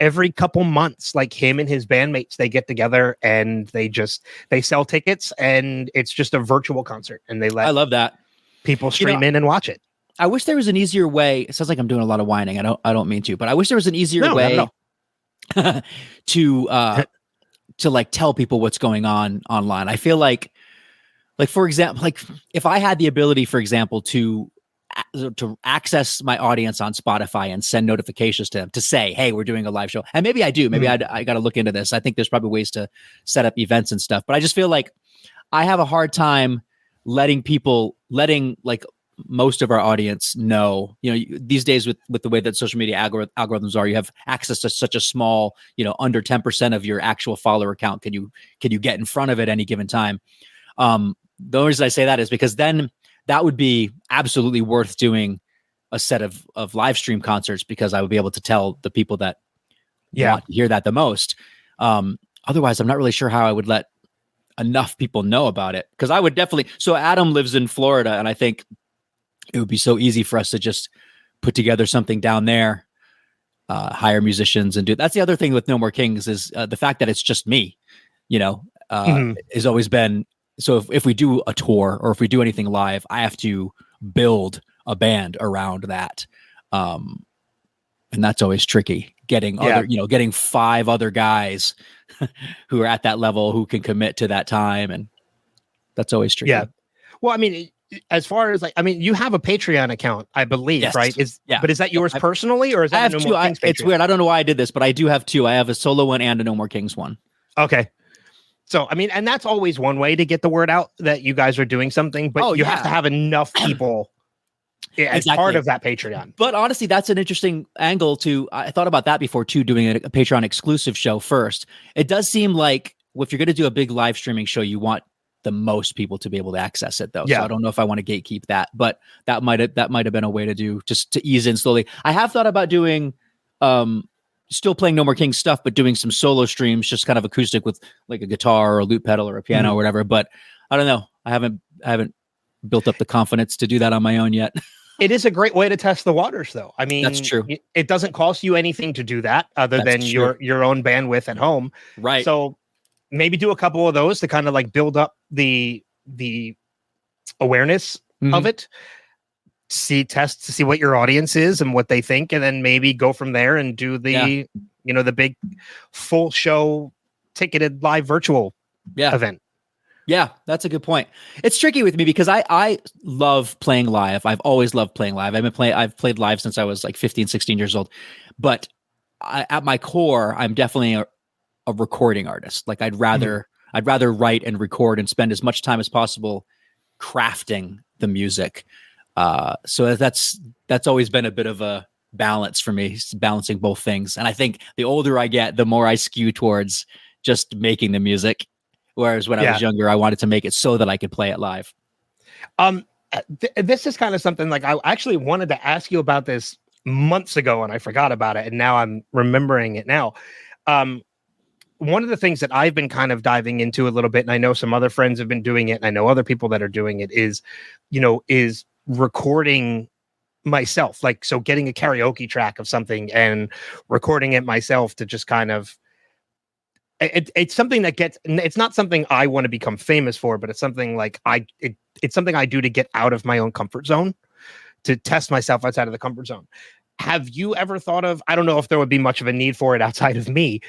Speaker 1: every couple months, like him and his bandmates, they get together and they sell tickets and it's just a virtual concert and I love that people stream in and watch it.
Speaker 3: I wish there was an easier way. It sounds like I'm doing a lot of whining. I don't mean to, but I wish there was an easier way to like tell people what's going on online. I feel like for example, like if I had the ability, for example, to access my audience on Spotify and send notifications to them to say, hey, we're doing a live show. And maybe I do, maybe I got to look into this. I think there's probably ways to set up events and stuff, but I just feel like I have a hard time letting like most of our audience know, these days with the way that social media algorithms are, you have access to such a small, under 10% of your actual follower count. Can you get in front of it any given time? The only reason I say that is because then that would be absolutely worth doing a set of live stream concerts, because I would be able to tell the people that want to hear that the most. Otherwise, I'm not really sure how I would let enough people know about it, because I would definitely. So Adam lives in Florida, and I think it would be so easy for us to just put together something down there, hire musicians and do. That's the other thing with No More Kings is the fact that it's just me, has always been. So if we do a tour or if we do anything live, I have to build a band around that. And that's always tricky, getting getting 5 other guys who are at that level who can commit to that time. And that's always tricky. Yeah.
Speaker 1: Well, I mean, as far as you have a Patreon account, I believe, yes. Right? But is that yours personally, or is that No More Kings Patreon?
Speaker 3: It's weird. I don't know why I did this, but I do have 2. I have a solo one and a No More Kings one.
Speaker 1: Okay. So, I mean, and that's always one way to get the word out that you guys are doing something, but you have to have enough people as part of that Patreon.
Speaker 3: But honestly, that's an interesting angle I thought about that before too, doing a Patreon exclusive show first. It does seem like if you're going to do a big live streaming show, you want the most people to be able to access it though. Yeah. So I don't know if I want to gatekeep that, but that might have been a way to do, just to ease in slowly. I have thought about doing, still playing No More Kings stuff, but doing some solo streams, just kind of acoustic with like a guitar or a loop pedal or a piano or whatever. But I don't know. I haven't built up the confidence to do that on my own yet.
Speaker 1: It is a great way to test the waters, though. I mean,
Speaker 3: that's true.
Speaker 1: It doesn't cost you anything to do that other than your own bandwidth at home.
Speaker 3: Right.
Speaker 1: So maybe do a couple of those to kind of like build up the awareness of it. Test to see what your audience is and what they think, and then maybe go from there and do the the big full show ticketed live virtual event.
Speaker 3: Yeah, that's a good point. It's tricky with me because I love playing live. I've always loved playing live. I've played live since I was like 15, 16 years old. But at my core, I'm definitely a recording artist. Like I'd rather write and record and spend as much time as possible crafting the music. So that's always been a bit of a balance for me, balancing both things. And I think the older I get, the more I skew towards just making the music. Whereas when I was younger, I wanted to make it so that I could play it live.
Speaker 1: This is kind of something like I actually wanted to ask you about this months ago and I forgot about it, and now I'm remembering it now. One of the things that I've been kind of diving into a little bit, and I know some other friends have been doing it, and I know other people that are doing it, is recording myself. Like, so getting a karaoke track of something and recording it myself to just kind of, it's something that it's not something I want to become famous for, but it's something like it's something I do to get out of my own comfort zone, to test myself outside of the comfort zone. Have you ever thought of, I don't know if there would be much of a need for it outside of me,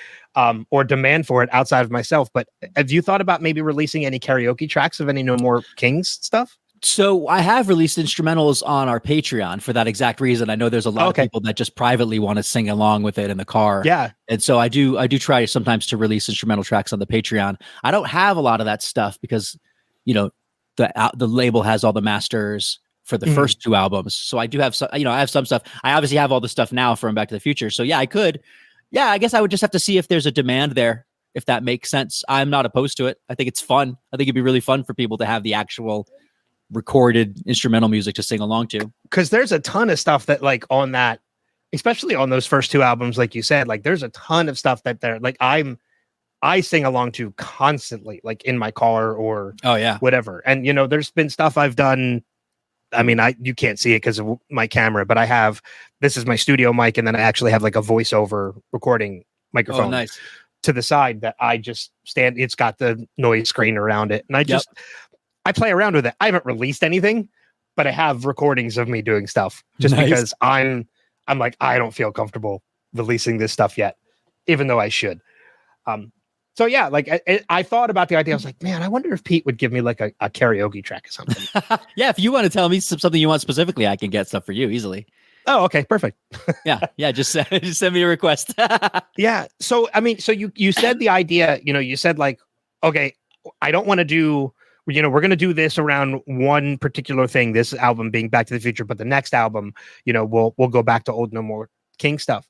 Speaker 1: or demand for it outside of myself, but have you thought about maybe releasing any karaoke tracks of any No More Kings stuff?
Speaker 3: So I have released instrumentals on our Patreon for that exact reason. I know there's a lot of people that just privately want to sing along with it in the car.
Speaker 1: Yeah.
Speaker 3: And so I do try sometimes to release instrumental tracks on the Patreon. I don't have a lot of that stuff because, the label has all the masters for the first two albums. So I do have some, I have some stuff. I obviously have all the stuff now from Back to the Future. So yeah, I could. Yeah, I guess I would just have to see if there's a demand there, if that makes sense. I'm not opposed to it. I think it's fun. I think it'd be really fun for people to have the actual recorded instrumental music to sing along to.
Speaker 1: Because there's a ton of stuff that, like, on that, especially on those first two albums, like you said, like there's a ton of stuff that they're like I sing along to constantly, like in my car or whatever. And there's been stuff I've done. I mean, you can't see it because of my camera, but this is my studio mic, and then I actually have like a voiceover recording microphone to the side that I just stand. It's got the noise screen around it, and I play around with it. I haven't released anything, but I have recordings of me doing stuff just because I'm like, I don't feel comfortable releasing this stuff yet, even though I should. So yeah, like I thought about the idea. I was like, man, I wonder if Pete would give me like a karaoke track or something.
Speaker 3: Yeah, if you want to tell me something you want specifically, I can get stuff for you easily.
Speaker 1: Oh, okay, perfect.
Speaker 3: yeah. Just send me a request.
Speaker 1: Yeah. So I mean, so you said the idea. You said like, okay, I don't want to do. We're going to do this around one particular thing. This album being Back to the Future, but the next album, we'll go back to old No More King stuff.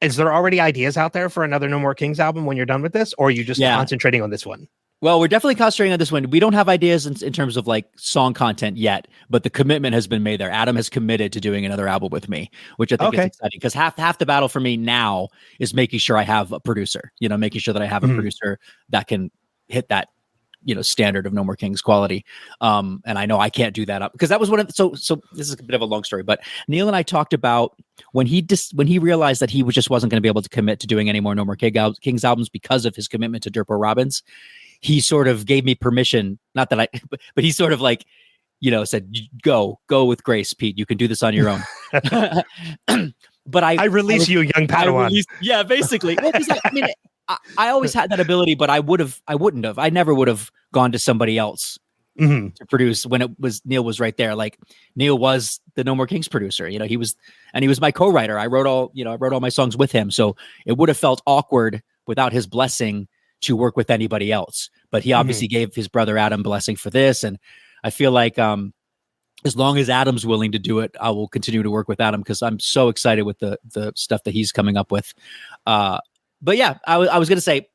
Speaker 1: Is there already ideas out there for another No More Kings album when you're done with this, or are you just concentrating on this one?
Speaker 3: Well, we're definitely concentrating on this one. We don't have ideas in terms of like song content yet, but the commitment has been made there. Adam has committed to doing another album with me, which I think is exciting because half the battle for me now is making sure I have a producer, making sure that I have a producer that can hit that, standard of No More Kings quality. And I know I can't do that up because that was one of so this is a bit of a long story, but Neil and I talked about when he realized that he just wasn't going to be able to commit to doing any more No More Kings albums because of his commitment to Dirtbo Robbins. He sort of gave me permission, not that but he sort of like, said, go with grace, Pete. You can do this on your own. But I
Speaker 1: release you, young Padawan.
Speaker 3: Basically. Well, I mean, I always had that ability, but I wouldn't have. I never would have gone to somebody else to produce when Neil was right there. Like Neil was the No More Kings producer. He was my co-writer. I wrote all my songs with him. So it would have felt awkward without his blessing to work with anybody else. But he obviously gave his brother Adam blessing for this. And I feel like as long as Adam's willing to do it, I will continue to work with Adam because I'm so excited with the stuff that he's coming up with. But yeah, I was going to say,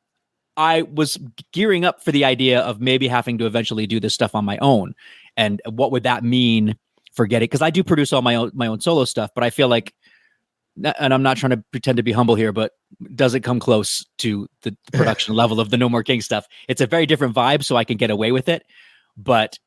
Speaker 3: I was gearing up for the idea of maybe having to eventually do this stuff on my own. And what would that mean for getting, because I do produce all my own solo stuff, but I feel like, and I'm not trying to pretend to be humble here, but doesn't come close to the production level of the No More King stuff. It's a very different vibe, so I can get away with it. But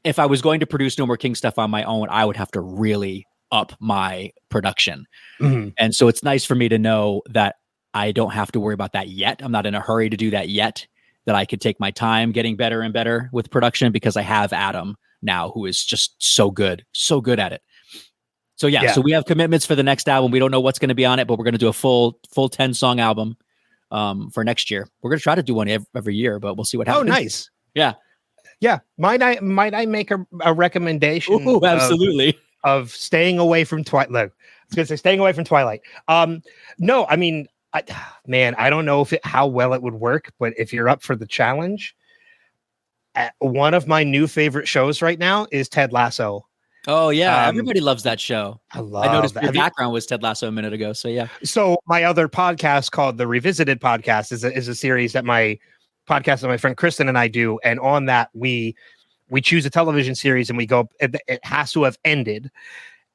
Speaker 3: if I was going to produce No More King stuff on my own, I would have to really up my production. And so it's nice for me to know that I don't have to worry about that yet. I'm not in a hurry to do that yet, that I could take my time getting better and better with production because I have Adam now, who is just so good at it. So so we have commitments for the next album. We don't know what's going to be on it, but we're going to do a full 10 song album for next year. We're going to try to do one every year, but we'll see what happens.
Speaker 1: Oh, nice.
Speaker 3: Yeah.
Speaker 1: Yeah. Might I make a recommendation?
Speaker 3: Ooh, absolutely.
Speaker 1: Of staying away from Twilight. I was going to say staying away from Twilight. No, I mean, I don't know how well it would work, but if you're up for the challenge, one of my new favorite shows right now is Ted Lasso.
Speaker 3: Oh yeah, everybody loves that show.
Speaker 1: I
Speaker 3: noticed your background was Ted Lasso a minute ago, so yeah.
Speaker 1: So my other podcast called the Revisited Podcast is a series that my friend Kristen and I do, and on that we choose a television series and we go. It has to have ended,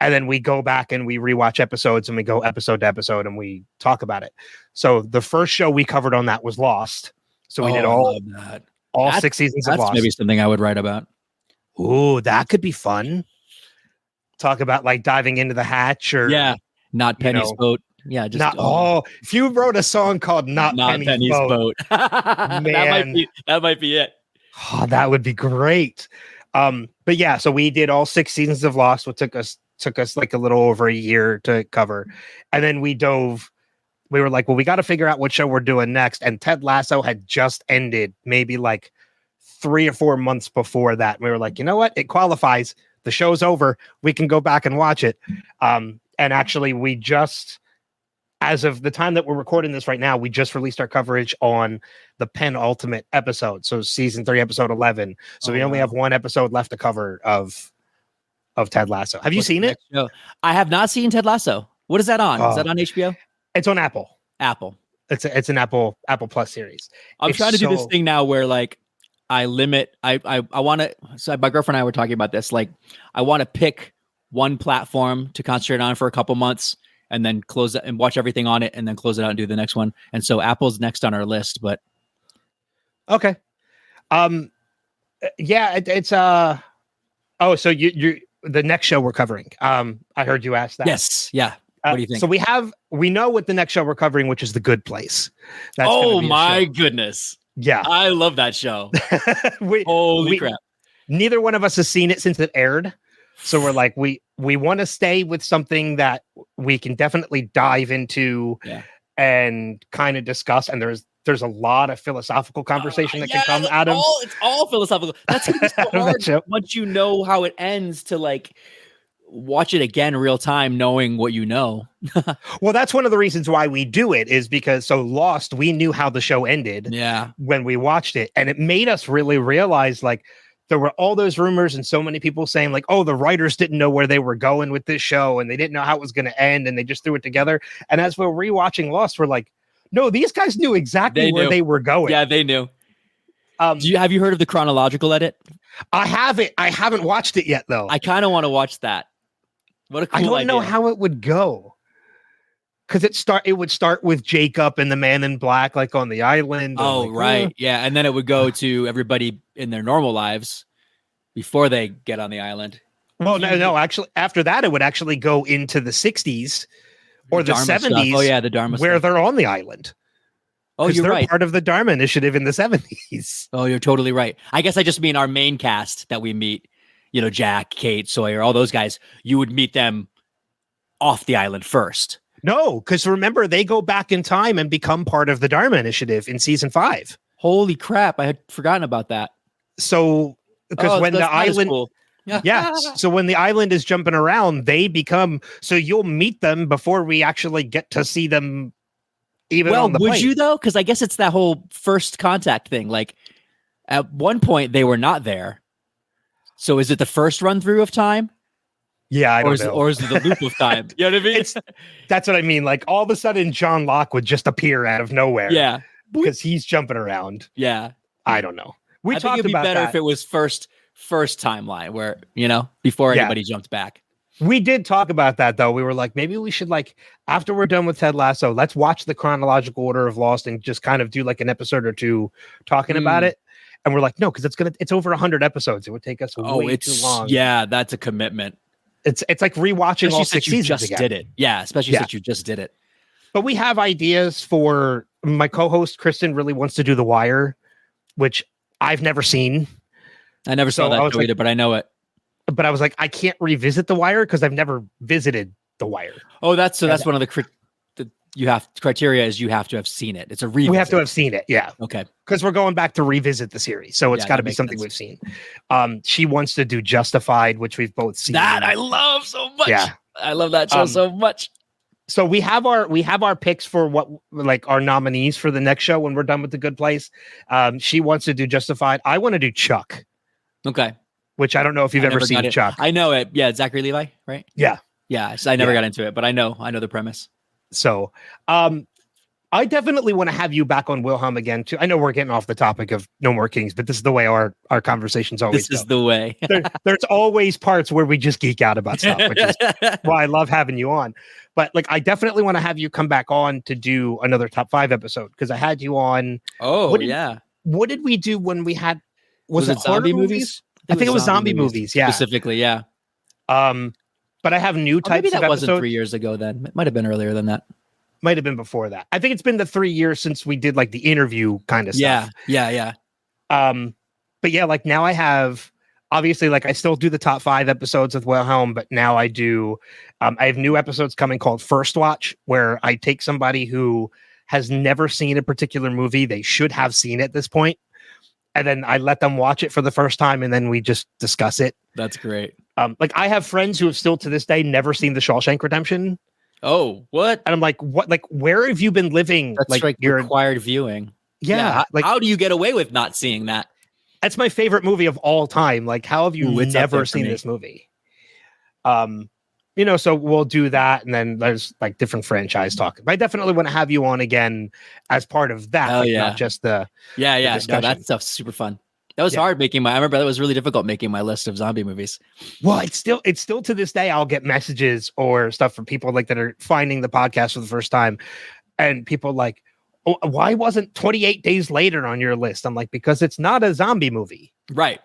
Speaker 1: and then we go back and we rewatch episodes and we go episode to episode and we talk about it. So the first show we covered on that was Lost. So we did all 6 seasons of Lost.
Speaker 3: That's maybe something I would write about.
Speaker 1: Ooh, that could be fun. Talk about like diving into the hatch or
Speaker 3: not Penny's boat. Yeah, just
Speaker 1: not. If you wrote a song called "Not Penny's Boat," man,
Speaker 3: that might be it.
Speaker 1: Oh, that would be great. But yeah, so we did all 6 seasons of Lost, what took us like a little over a year to cover, and then we were like, well, we got to figure out what show we're doing next. And Ted Lasso had just ended, maybe like 3 or 4 months before that. And we were like, you know what? It qualifies. The show's over. We can go back and watch it. And actually, we just, as of the time that we're recording this right now, we just released our coverage on the penultimate episode. So season 3, episode 11. So we only have 1 episode left to cover of Ted Lasso. Have you seen it?
Speaker 3: Show? I have not seen Ted Lasso. What is that on? Is that on HBO?
Speaker 1: It's on Apple. It's an Apple Plus series.
Speaker 3: I'm trying to do this thing now where like I limit. I want to. So my girlfriend and I were talking about this. Like I want to pick one platform to concentrate on for a couple months, and then close it and watch everything on it, and then close it out and do the next one. And so Apple's next on our list. But
Speaker 1: okay, yeah, it's Oh, so you the next show we're covering. I heard you ask that.
Speaker 3: Yes, yeah. What do you think?
Speaker 1: So we know what the next show we're covering, which is The Good Place. That's
Speaker 3: my goodness.
Speaker 1: Yeah.
Speaker 3: I love that show. Holy crap.
Speaker 1: Neither one of us has seen it since it aired. So we're like, we want to stay with something that we can definitely dive into and kind of discuss. And there's a lot of philosophical conversation that can come out of
Speaker 3: it's all philosophical. That's gonna be so hard once you know how it ends to like watch it again real time, knowing what you know.
Speaker 1: Well, that's one of the reasons why we do it, is because Lost, we knew how the show ended when we watched it. And it made us really realize like there were all those rumors and so many people saying like, oh, the writers didn't know where they were going with this show and they didn't know how it was going to end and they just threw it together. And as we're rewatching Lost, we're like, no, these guys knew exactly where they were going.
Speaker 3: Yeah, they knew. Have you heard of the chronological edit?
Speaker 1: I haven't watched it yet though.
Speaker 3: I kind of want to watch that. What a cool
Speaker 1: I don't
Speaker 3: idea.
Speaker 1: know how it would go. Because it would start with Jacob and the man in black, like on the island.
Speaker 3: Oh, right. Yeah. And then it would go to everybody in their normal lives before they get on the island.
Speaker 1: Well, no. Actually, after that, it would actually go into the 60s or the 70s.
Speaker 3: Stuff. Oh, yeah. The Dharma
Speaker 1: where
Speaker 3: stuff.
Speaker 1: they're on the island.
Speaker 3: Oh, you're
Speaker 1: they're
Speaker 3: right.
Speaker 1: part of the Dharma Initiative in the 70s.
Speaker 3: Oh, you're totally right. I guess I just mean our main cast that we meet, Jack, Kate, Sawyer, all those guys, you would meet them off the island first.
Speaker 1: No, because remember, they go back in time and become part of the Dharma Initiative in season 5.
Speaker 3: Holy crap. I had forgotten about that.
Speaker 1: So, because when the island...
Speaker 3: Cool.
Speaker 1: Yeah. So when the island is jumping around, they become... So you'll meet them before we actually get to see them even on the plane.
Speaker 3: Would you though? Because I guess it's that whole first contact thing. Like at one point they were not there. So is it the first run through of time?
Speaker 1: Yeah, I don't know.
Speaker 3: Or is it the loop of time? You know what I mean?
Speaker 1: That's what I mean. Like all of a sudden, John Locke would just appear out of nowhere.
Speaker 3: Yeah,
Speaker 1: because he's jumping around.
Speaker 3: Yeah,
Speaker 1: I don't know.
Speaker 3: I think it'd be better if it was first timeline where before anybody jumped back.
Speaker 1: We did talk about that though. We were like, maybe we should after we're done with Ted Lasso, let's watch the chronological order of Lost and just kind of do like an episode or two talking about it. And we're like, no, because it's over 100 episodes. It would take us way too long.
Speaker 3: Yeah, that's a commitment.
Speaker 1: It's like rewatching
Speaker 3: especially
Speaker 1: all 6 seasons
Speaker 3: just
Speaker 1: again.
Speaker 3: Did it. Yeah, especially since you just did it.
Speaker 1: But we have ideas for my co-host Kristen really wants to do The Wire, which I've never seen.
Speaker 3: I never saw that show either, but I know it.
Speaker 1: But I was like, I can't revisit The Wire because I've never visited The Wire.
Speaker 3: Oh, that's one of the criteria is you have to have seen it. It's a revisit.
Speaker 1: We have to have seen it. Yeah.
Speaker 3: Okay.
Speaker 1: Because we're going back to revisit the series. So it's got to be something we've seen. She wants to do Justified, which we've both seen.
Speaker 3: That I love so much.
Speaker 1: Yeah.
Speaker 3: I love that show so much.
Speaker 1: So we have our picks for what our nominees for the next show when we're done with The Good Place. She wants to do Justified. I want to do Chuck.
Speaker 3: Okay.
Speaker 1: Which I don't know if you've ever seen Chuck.
Speaker 3: I know it. Yeah, Zachary Levi, right?
Speaker 1: Yeah.
Speaker 3: Yeah. So I never got into it, but I know the premise.
Speaker 1: So, I definitely want to have you back on Wilhelm again too. I know we're getting off the topic of No More Kings, but this is the way our conversations always
Speaker 3: go. This is the way.
Speaker 1: There's always parts where we just geek out about stuff, which is why I love having you on. But like, I definitely want to have you come back on to do another top 5 episode, because I had you on.
Speaker 3: Oh,
Speaker 1: What did we do when we had?
Speaker 3: Was it zombie movies?
Speaker 1: I think it was zombie movies. Yeah,
Speaker 3: specifically. Yeah.
Speaker 1: But I have new types.
Speaker 3: Maybe that
Speaker 1: of
Speaker 3: wasn't
Speaker 1: episodes.
Speaker 3: 3 years ago. Then it might have been earlier than that.
Speaker 1: Might have been before that. I think it's been the 3 years since we did like the interview kind of stuff.
Speaker 3: Yeah.
Speaker 1: But yeah, like now I have, obviously, like I still do the top 5 episodes of Wilhelm, but now I do, I have new episodes coming called First Watch, where I take somebody who has never seen a particular movie. They should have seen it at this point. And then I let them watch it for the first time, and then we just discuss it.
Speaker 3: That's great.
Speaker 1: Like I have friends who have still to this day never seen The Shawshank Redemption.
Speaker 3: Oh, what?
Speaker 1: And I'm like, what? Like, where have you been living?
Speaker 3: That's like your required viewing.
Speaker 1: Yeah.
Speaker 3: Like, how do you get away with not seeing that?
Speaker 1: That's my favorite movie of all time. Like, how have you never seen this movie? So we'll do that, and then there's like different franchise talk. But I definitely want to have you on again as part of that. Not just the
Speaker 3: No, that stuff's super fun. That was hard making I remember that was really difficult making my list of zombie movies.
Speaker 1: Well, it's still to this day, I'll get messages or stuff from people like that are finding the podcast for the first time. And people like, oh, why wasn't 28 Days Later on your list? I'm like, because it's not a zombie movie.
Speaker 3: Right.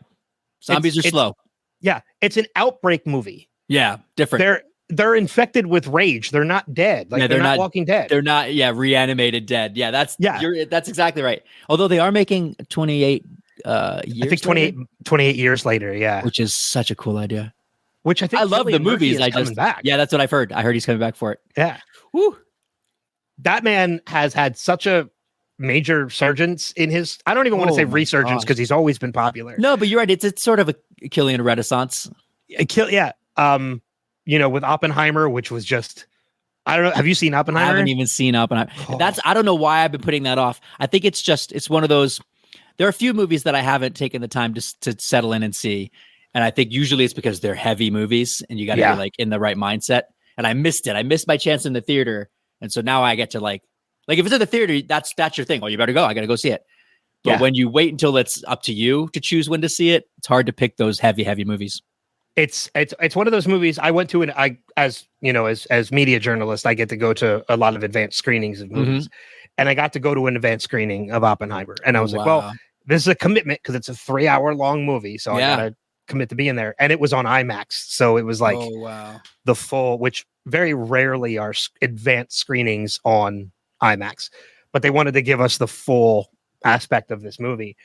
Speaker 3: Zombies are slow.
Speaker 1: Yeah. It's an outbreak movie.
Speaker 3: Yeah. Different.
Speaker 1: They're infected with rage. They're not dead. Like they're not Walking Dead.
Speaker 3: They're not, reanimated dead. Yeah. That's exactly right. Although they are making 28 years. I
Speaker 1: think 28 years later. Yeah.
Speaker 3: Which is such a cool idea.
Speaker 1: Which I think
Speaker 3: I love the movies.
Speaker 1: Coming back.
Speaker 3: Yeah, that's what I've heard. I heard he's coming back for it.
Speaker 1: Yeah. Woo. That man has had such a major resurgence in his, I don't even want to say resurgence because he's always been popular.
Speaker 3: No, but you're right. It's sort of a Killian renaissance.
Speaker 1: Yeah. With Oppenheimer, which was just, I don't know. Have you seen Oppenheimer?
Speaker 3: I haven't even seen Oppenheimer. I don't know why I've been putting that off. I think it's one of those, there are a few movies that I haven't taken the time to settle in and see. And I think usually it's because they're heavy movies and you got to be like in the right mindset. And I missed it. I missed my chance in the theater. And so now I get to like if it's in the theater, that's your thing. Oh, you better go. I got to go see it. But when you wait until it's up to you to choose when to see it, it's hard to pick those heavy movies.
Speaker 1: It's one of those movies I went to, and as media journalist, I get to go to a lot of advanced screenings of movies. And I got to go to an advanced screening of Oppenheimer. And I was like, well, this is a commitment because it's a 3-hour long movie. So I got to commit to being there. And it was on IMAX. So it was like the full, which very rarely are advanced screenings on IMAX. But they wanted to give us the full aspect of this movie.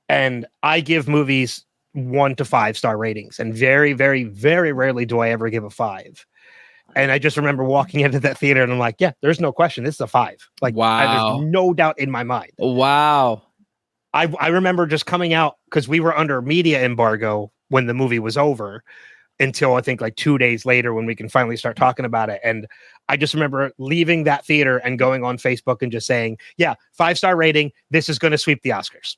Speaker 1: And I give movies 1 to 5 star ratings. And very, very, very rarely do I ever give a 5. And I just remember walking into that theater and I'm like, yeah, there's no question. This is a 5. Like,
Speaker 3: wow.
Speaker 1: There's no doubt in my mind.
Speaker 3: Wow.
Speaker 1: I remember just coming out because we were under media embargo when the movie was over until I think like 2 days later when we can finally start talking about it. And I just remember leaving that theater and going on Facebook and just saying, 5-star rating. This is going to sweep the Oscars.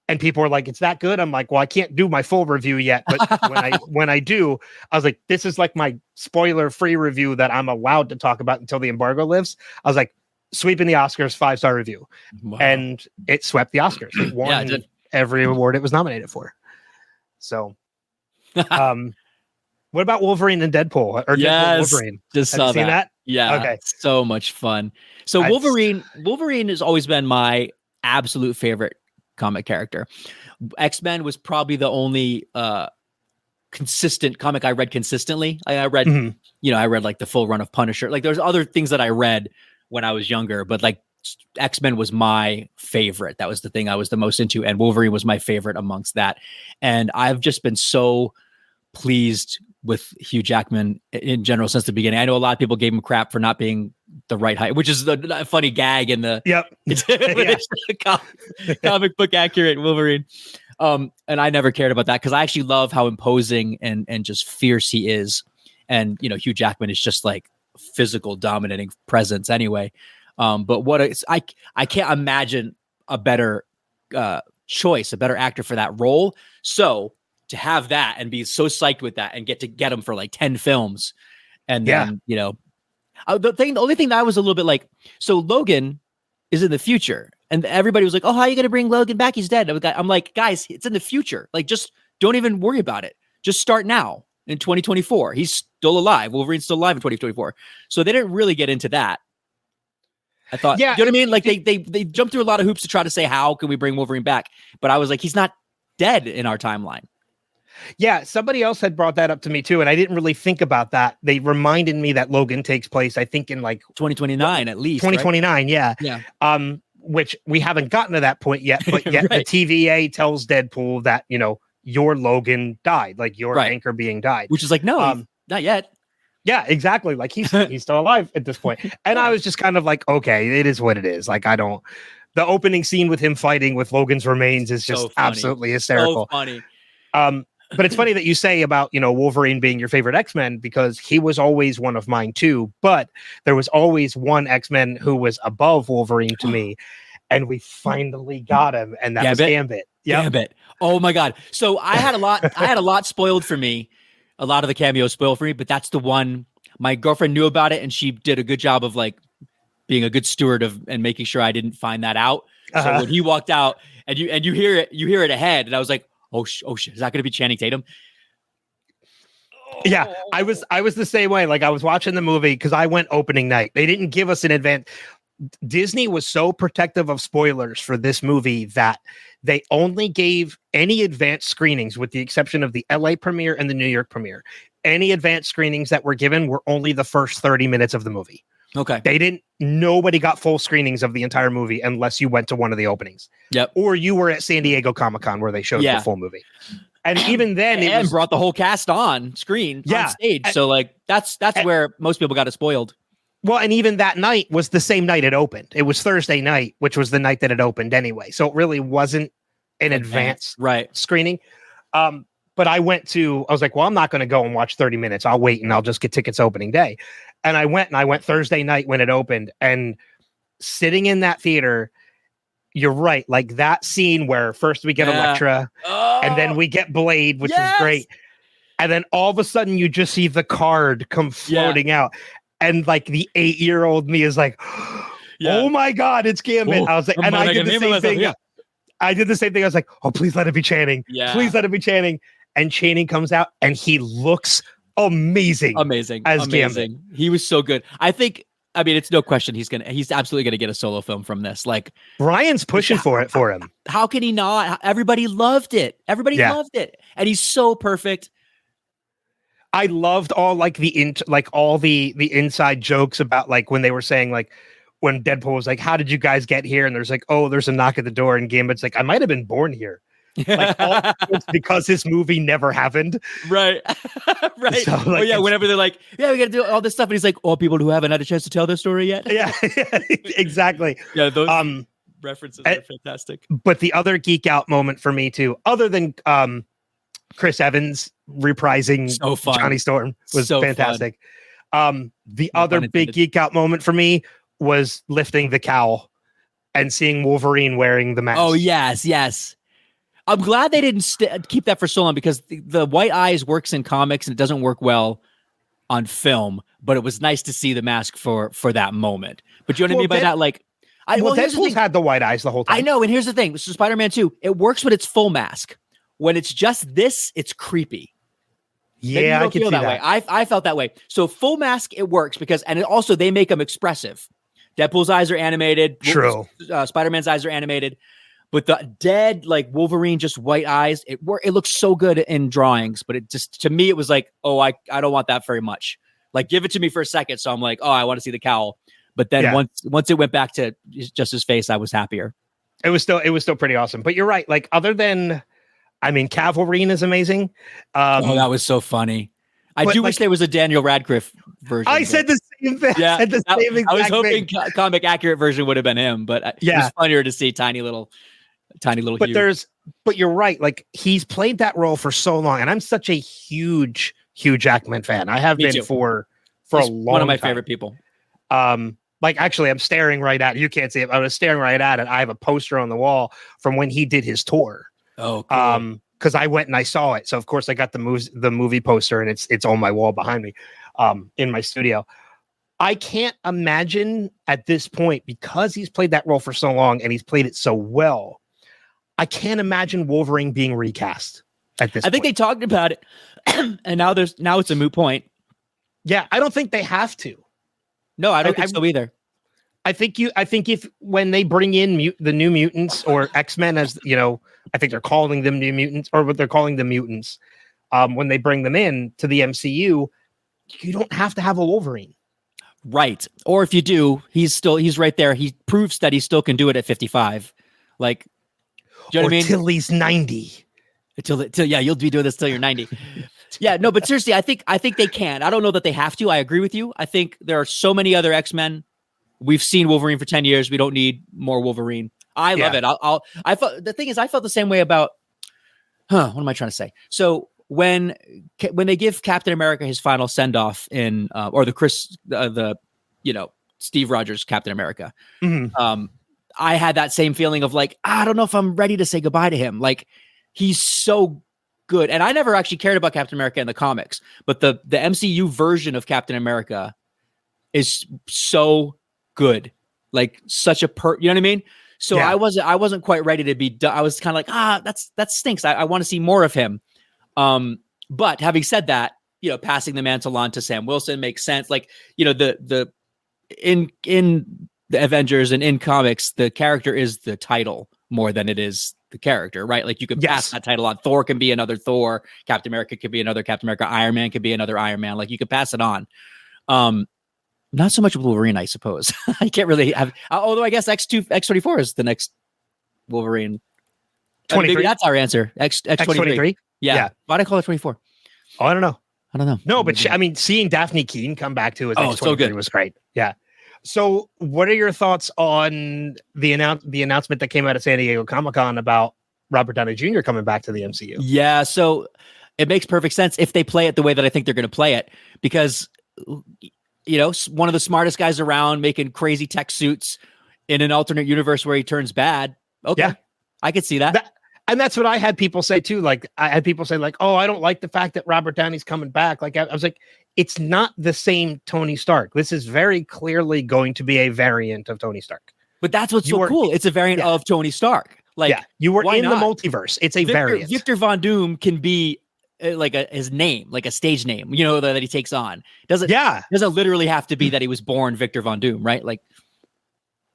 Speaker 1: And people were like, it's that good? I'm like, well, I can't do my full review yet. But when I do, I was like, this is like my spoiler-free review that I'm allowed to talk about until the embargo lifts. I was like, sweeping the Oscars, 5-star review. Wow. And it swept the Oscars. It won every award it was nominated for. So, what about Wolverine and Deadpool? Or Deadpool Wolverine?
Speaker 3: Just saw that. Yeah.
Speaker 1: Okay.
Speaker 3: So much fun. So Wolverine has always been my absolute favorite comic character. X-Men was probably the only consistent comic I read consistently. I read, I read like the full run of Punisher. Like there's other things that I read when I was younger, but like X-Men was my favorite. That was the thing I was the most into. And Wolverine was my favorite amongst that. And I've just been so pleased with Hugh Jackman in general since the beginning. I know a lot of people gave him crap for not being the right height, which is a funny gag in the comic book accurate Wolverine. And I never cared about that because I actually love how imposing and just fierce he is. And, Hugh Jackman is just like physical dominating presence anyway. But I can't imagine a better choice, a better actor for that role. So to have that and be so psyched with that and get him for like 10 films and then, The only thing that I was a little bit like, so Logan is in the future, and everybody was like, "Oh, how are you going to bring Logan back? He's dead." I'm like, guys, it's in the future. Like, just don't even worry about it. Just start now in 2024. He's still alive. Wolverine's still alive in 2024. So they didn't really get into that. I thought,
Speaker 1: yeah,
Speaker 3: you know what I mean? Like they jumped through a lot of hoops to try to say, how can we bring Wolverine back? But I was like, he's not dead in our timeline.
Speaker 1: Yeah, somebody else had brought that up to me too, and I didn't really think about that. They reminded me that Logan takes place, I think, in like
Speaker 3: 2029 at least.
Speaker 1: 2029, right?
Speaker 3: Yeah.
Speaker 1: Which we haven't gotten to that point yet, but yet
Speaker 3: right.
Speaker 1: the TVA tells Deadpool that, you know, your Logan died, like your anchor being died.
Speaker 3: Which is like, no, not yet.
Speaker 1: Yeah, exactly. Like he's still alive at this point. And I was just kind of like, okay, it is what it is. Like the opening scene with him fighting with Logan's remains is just absolutely hysterical.
Speaker 3: So funny.
Speaker 1: But it's funny that you say about, you know, Wolverine being your favorite X-Men, because he was always one of mine too. But there was always one X-Men who was above Wolverine to me. And we finally got him. And that was Gambit.
Speaker 3: Yeah. Gambit. Oh my God. So I had a lot spoiled for me. A lot of the cameos spoiled for me, but that's the one my girlfriend knew about it. And she did a good job of like being a good steward and making sure I didn't find that out. So when he walked out and you hear it ahead. And I was like, oh shit, is that going to be Channing Tatum?
Speaker 1: Yeah, I was the same way. Like I was watching the movie because I went opening night. They didn't give us an advance. Disney was so protective of spoilers for this movie that they only gave any advanced screenings, with the exception of the LA premiere and the New York premiere. Any advanced screenings that were given were only the first 30 minutes of the movie.
Speaker 3: Okay.
Speaker 1: Nobody got full screenings of the entire movie unless you went to one of the openings.
Speaker 3: Yep.
Speaker 1: Or you were at San Diego Comic-Con where they showed the full movie. And even then
Speaker 3: it brought the whole cast on screen, on stage. So like that's where most people got it spoiled.
Speaker 1: Well, and even that night was the same night it opened. It was Thursday night, which was the night that it opened anyway. So it really wasn't an advanced screening. But I was like, well, I'm not going to go and watch 30 minutes. I'll wait and I'll just get tickets opening day. And I went Thursday night when it opened, and sitting in that theater, you're right. Like that scene where first we get Elektra and then we get Blade, which is great. And then all of a sudden you just see the card come floating out. And like the 8-year-old me is like, oh my God, it's Gambit. I was like, and I did the same thing. I did the same thing. I was like, oh, please let it be Channing. Please let it be Channing. And Channing comes out and he looks amazing as Gambit.
Speaker 3: He was so good. I mean, it's no question he's absolutely gonna get a solo film from this. Like
Speaker 1: Brian's pushing for him.
Speaker 3: How can he not? Everybody loved it. Loved it, and he's so perfect.
Speaker 1: I loved all like the inside jokes about like when they were saying like when Deadpool was like, "How did you guys get here?" And there's like, "Oh, there's a knock at the door," and Gambit's like, "I might have been born here." Like it's because this movie never happened.
Speaker 3: Right. Right. So, like, whenever they're like, yeah, we got to do all this stuff. And he's like, all people who haven't had a chance to tell their story yet.
Speaker 1: Yeah, exactly.
Speaker 3: Yeah, those references are fantastic.
Speaker 1: But the other geek out moment for me too, other than Chris Evans reprising Johnny Storm was fantastic. The other big geek out moment for me was lifting the cowl and seeing Wolverine wearing the mask.
Speaker 3: Oh, yes. I'm glad they didn't keep that for so long, because the white eyes works in comics and it doesn't work well on film, but it was nice to see the mask for that moment. But you know what I mean by that? Like,
Speaker 1: Deadpool's had the white eyes the whole time.
Speaker 3: I know. And here's the thing. So Spider-Man 2, it works when it's full mask. When it's just this, it's creepy.
Speaker 1: Yeah, I can feel
Speaker 3: that way. I felt that way. So full mask, it works and also they make them expressive. Deadpool's eyes are animated.
Speaker 1: True.
Speaker 3: Spider-Man's eyes are animated. But the dead, like Wolverine, just white eyes, it looks so good in drawings. But it just, to me, it was like, oh, I don't want that very much. Like, give it to me for a second. So I'm like, oh, I want to see the cowl. But then once it went back to just his face, I was happier.
Speaker 1: It was still pretty awesome. But you're right. Like, other than, I mean, Cavalrine is amazing.
Speaker 3: That was so funny. I wish there was a Daniel Radcliffe version.
Speaker 1: I said the same thing.
Speaker 3: Yeah,
Speaker 1: I
Speaker 3: was hoping comic accurate version would have been him, but it was funnier to see tiny little. But you're right. Like, he's played that role for so long, and I'm such a huge Hugh Jackman fan. I have been for a long time. One of my favorite people.
Speaker 1: Like, actually, I'm staring right at it. You can't see it. I was staring right at it. I have a poster on the wall from when he did his tour.
Speaker 3: Oh, cool.
Speaker 1: Because I went and I saw it. So of course I got the movie poster, and it's on my wall behind me, in my studio. I can't imagine at this point, because he's played that role for so long and he's played it so well, I can't imagine Wolverine being recast at this point.
Speaker 3: I think they talked about it, and now it's a moot point.
Speaker 1: Yeah, I don't think they have to.
Speaker 3: No, I don't think so either.
Speaker 1: I think if when they bring in the New Mutants or X-Men, as you know, I think they're calling them New Mutants, or what they're calling the mutants, when they bring them in to the MCU, you don't have to have a Wolverine.
Speaker 3: Right. Or if you do, he's right there. He proves that he still can do it at 55. Like, do you know what I mean?
Speaker 1: Till he's 90.
Speaker 3: Till you'll be doing this till you're 90. Yeah, no, but seriously, I think they can. I don't know that they have to. I agree with you. I think there are so many other X-Men. We've seen Wolverine for 10 years. We don't need more Wolverine. I love it. I felt the same way about, what am I trying to say? So when they give Captain America his final send-off in, or Steve Rogers Captain America, I had that same feeling of like, I don't know if I'm ready to say goodbye to him. Like, he's so good. And I never actually cared about Captain America in the comics, but the MCU version of Captain America is so good. Like, such a you know what I mean? So yeah. I wasn't quite ready to be done. I was kind of like, that stinks. I want to see more of him. But having said that, passing the mantle on to Sam Wilson makes sense. Like, the in the Avengers and in comics, the character is the title more than it is the character, right? Like, you can pass that title on. Thor can be another Thor. Captain America could be another Captain America. Iron Man could be another Iron Man. Like, you could pass it on. Not so much with Wolverine, I suppose. I can't really have, although I guess X24 is the next Wolverine.
Speaker 1: 23.
Speaker 3: Maybe that's our answer. X23. Yeah. Why'd I call it 24?
Speaker 1: Oh, I don't know. No, but seeing Daphne Keane come back to X23
Speaker 3: so good.
Speaker 1: was great. Yeah. So what are your thoughts on the announcement that came out of San Diego Comic-Con about Robert Downey Jr. coming back to the MCU?
Speaker 3: Yeah. So it makes perfect sense if they play it the way that I think they're going to play it, because one of the smartest guys around making crazy tech suits in an alternate universe where he turns bad. Okay. Yeah. I could see that.
Speaker 1: And that's what I had people say too. Like, I had people say like, oh, I don't like the fact that Robert Downey's coming back. Like, I was like, it's not the same Tony Stark. This is very clearly going to be a variant of Tony Stark.
Speaker 3: But that's what's so cool. It's a variant of Tony Stark. Like,
Speaker 1: you were in the multiverse. It's a variant.
Speaker 3: Victor Von Doom can be like his name, like a stage name, that he takes on. Doesn't literally have to be that he was born Victor Von Doom, right? Like,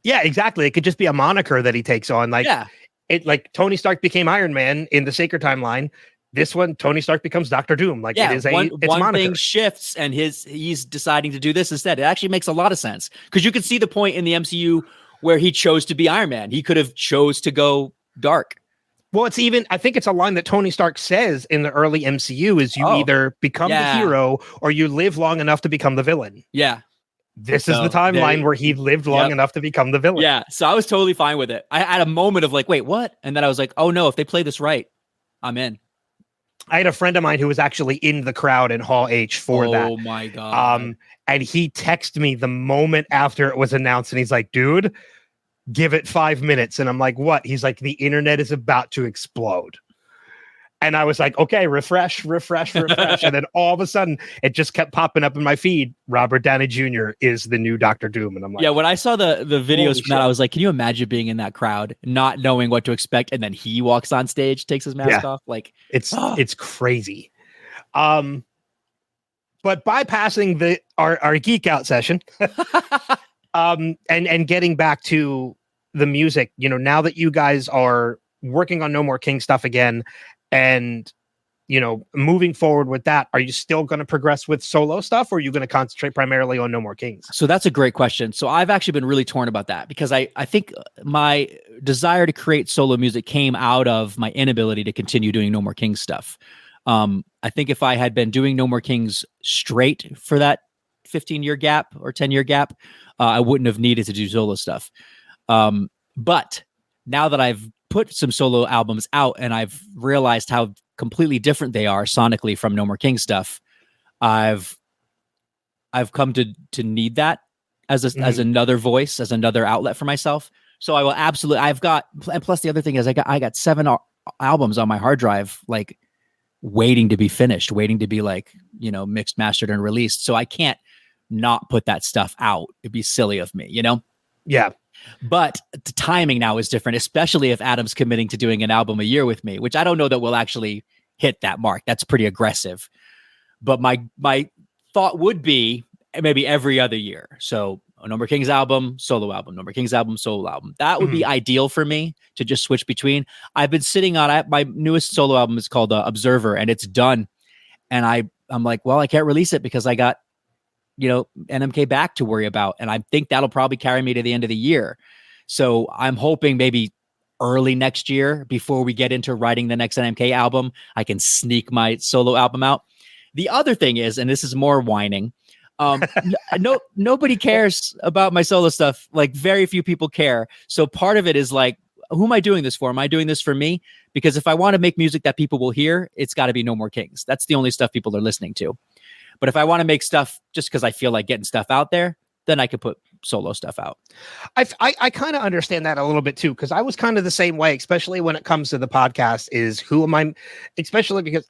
Speaker 1: yeah, exactly. It could just be a moniker that he takes on. Like, like Tony Stark became Iron Man in the Sacred Timeline. This one, Tony Stark becomes Doctor Doom. Like, it is one moniker. Thing
Speaker 3: shifts and he's deciding to do this instead. It actually makes a lot of sense, because you could see the point in the MCU where he chose to be Iron Man. He could have chose to go dark.
Speaker 1: Well, I think it's a line that Tony Stark says in the early MCU is you either become the hero or you live long enough to become the villain.
Speaker 3: Yeah.
Speaker 1: This is the timeline where he lived long enough to become the villain.
Speaker 3: Yeah. So I was totally fine with it. I had a moment of like, wait, what? And then I was like, oh no, if they play this right, I'm in.
Speaker 1: I had a friend of mine who was actually in the crowd in Hall H for that.
Speaker 3: Oh my God.
Speaker 1: And he texted me the moment after it was announced, and he's like, dude, give it 5 minutes. And I'm like, what? He's like, the internet is about to explode. And I was like, okay, refresh. And then all of a sudden it just kept popping up in my feed. Robert Downey Jr. is the new Dr. Doom. And I'm like,
Speaker 3: yeah, when I saw the videos from that, I was like, can you imagine being in that crowd, not knowing what to expect? And then he walks on stage, takes his mask off. Like,
Speaker 1: it's crazy. But bypassing our geek out session, and getting back to the music, now that you guys are working on No More King stuff again, and moving forward with that, are you still going to progress with solo stuff, or are you going to concentrate primarily on No More Kings?
Speaker 3: So that's a great question. So I've actually been really torn about that, because I think my desire to create solo music came out of my inability to continue doing No More Kings stuff. I think if I had been doing No More Kings straight for that 15-year gap or 10-year gap, I wouldn't have needed to do solo stuff. But now that I've put some solo albums out and I've realized how completely different they are sonically from No More King stuff, I've come to need that as another voice, as another outlet for myself. So I will absolutely, and plus the other thing is I got 7 albums on my hard drive, like waiting to be finished, waiting to be like, mixed, mastered, and released. So I can't not put that stuff out. It'd be silly of me,
Speaker 1: Yeah.
Speaker 3: But the timing now is different, especially if Adam's committing to doing an album a year with me, which I don't know that we'll actually hit that mark. That's pretty aggressive. But my thought would be maybe every other year. So a No More Kings album, solo album, No More Kings album, solo album. That would be ideal for me to just switch between. I've been sitting on my newest solo album is called Observer, and it's done. And I'm like, well, I can't release it because I got, NMK back to worry about. And I think that'll probably carry me to the end of the year. So I'm hoping maybe early next year, before we get into writing the next NMK album, I can sneak my solo album out. The other thing is, and this is more whining, nobody cares about my solo stuff. Like, very few people care. So part of it is like, who am I doing this for? Am I doing this for me? Because if I want to make music that people will hear, it's got to be No More Kings. That's the only stuff people are listening to. But if I want to make stuff just because I feel like getting stuff out there, then I could put solo stuff out.
Speaker 1: I kind of understand that a little bit too, because I was kind of the same way, especially when it comes to the podcast. Is who am I? Especially because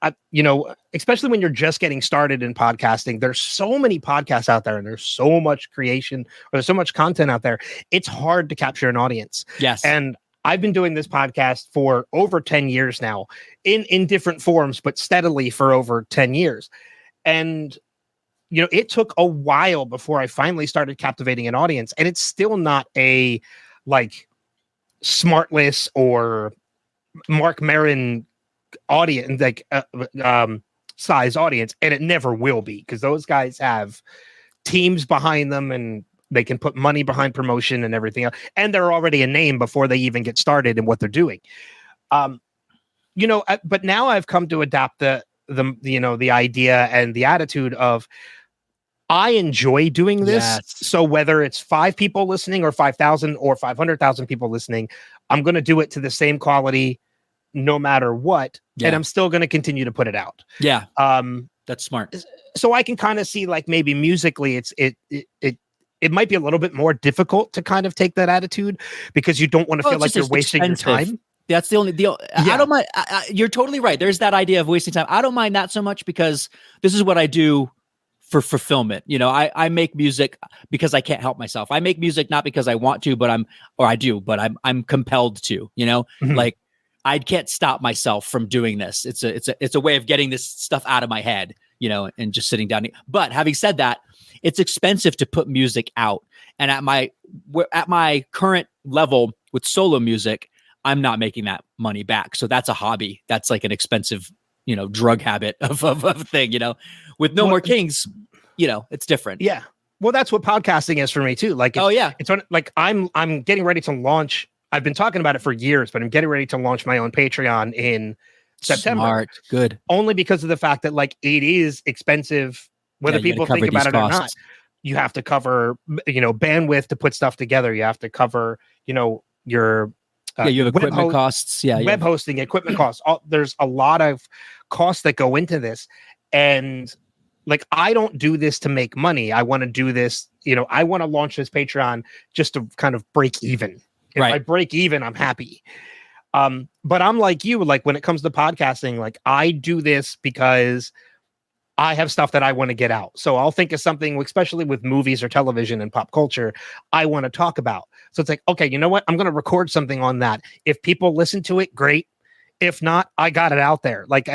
Speaker 1: especially when you're just getting started in podcasting, there's so many podcasts out there, and there's so much creation, or there's so much content out there. It's hard to capture an audience.
Speaker 3: Yes,
Speaker 1: and I've been doing this podcast for over 10 years now, in different forms, but steadily for over 10 years, and it took a while before I finally started captivating an audience, and it's still not a like Smartless or Mark Maron audience, like size audience, and it never will be, because those guys have teams behind them, and they can put money behind promotion and everything else, and they're already a name before they even get started in what they're doing. But now I've come to adopt the idea and the attitude of, I enjoy doing this. Yes. So whether it's 5 people listening or 5,000 or 500,000 people listening, I'm going to do it to the same quality no matter what. Yeah. And I'm still going to continue to put it out.
Speaker 3: Yeah. That's smart.
Speaker 1: So I can kind of see, like, maybe musically it might be a little bit more difficult to kind of take that attitude, because you don't want to feel like you're wasting your time.
Speaker 3: That's the only deal. Yeah. I don't mind. You're totally right. There's that idea of wasting time. I don't mind that so much, because this is what I do for fulfillment. I make music because I can't help myself. I make music not because I want to, but I'm compelled to, like, I can't stop myself from doing this. It's a way of getting this stuff out of my head, and just sitting down. But having said that, it's expensive to put music out. And at my current level with solo music, I'm not making that money back. So that's a hobby. That's like an expensive, drug habit of thing, with No More Kings, it's different.
Speaker 1: Yeah. Well, that's what podcasting is for me too. Like, it's like, I'm getting ready to launch. I've been talking about it for years, but I'm getting ready to launch my own Patreon in September.
Speaker 3: Smart. Good.
Speaker 1: Only because of the fact that, like, it is expensive, whether people think about it costs or not. You have to cover, bandwidth to put stuff together. You have to cover, your
Speaker 3: you have equipment costs.
Speaker 1: Web hosting, equipment costs. There's a lot of costs that go into this. And, like, I don't do this to make money. I want to do this, I want to launch this Patreon just to kind of break even. If I break even, I'm happy. But I'm like you, like, when it comes to podcasting, like, I do this because I have stuff that I want to get out. So I'll think of something, especially with movies or television and pop culture, I want to talk about. So it's like, okay, you know what? I'm going to record something on that. If people listen to it, great. If not, I got it out there. Like,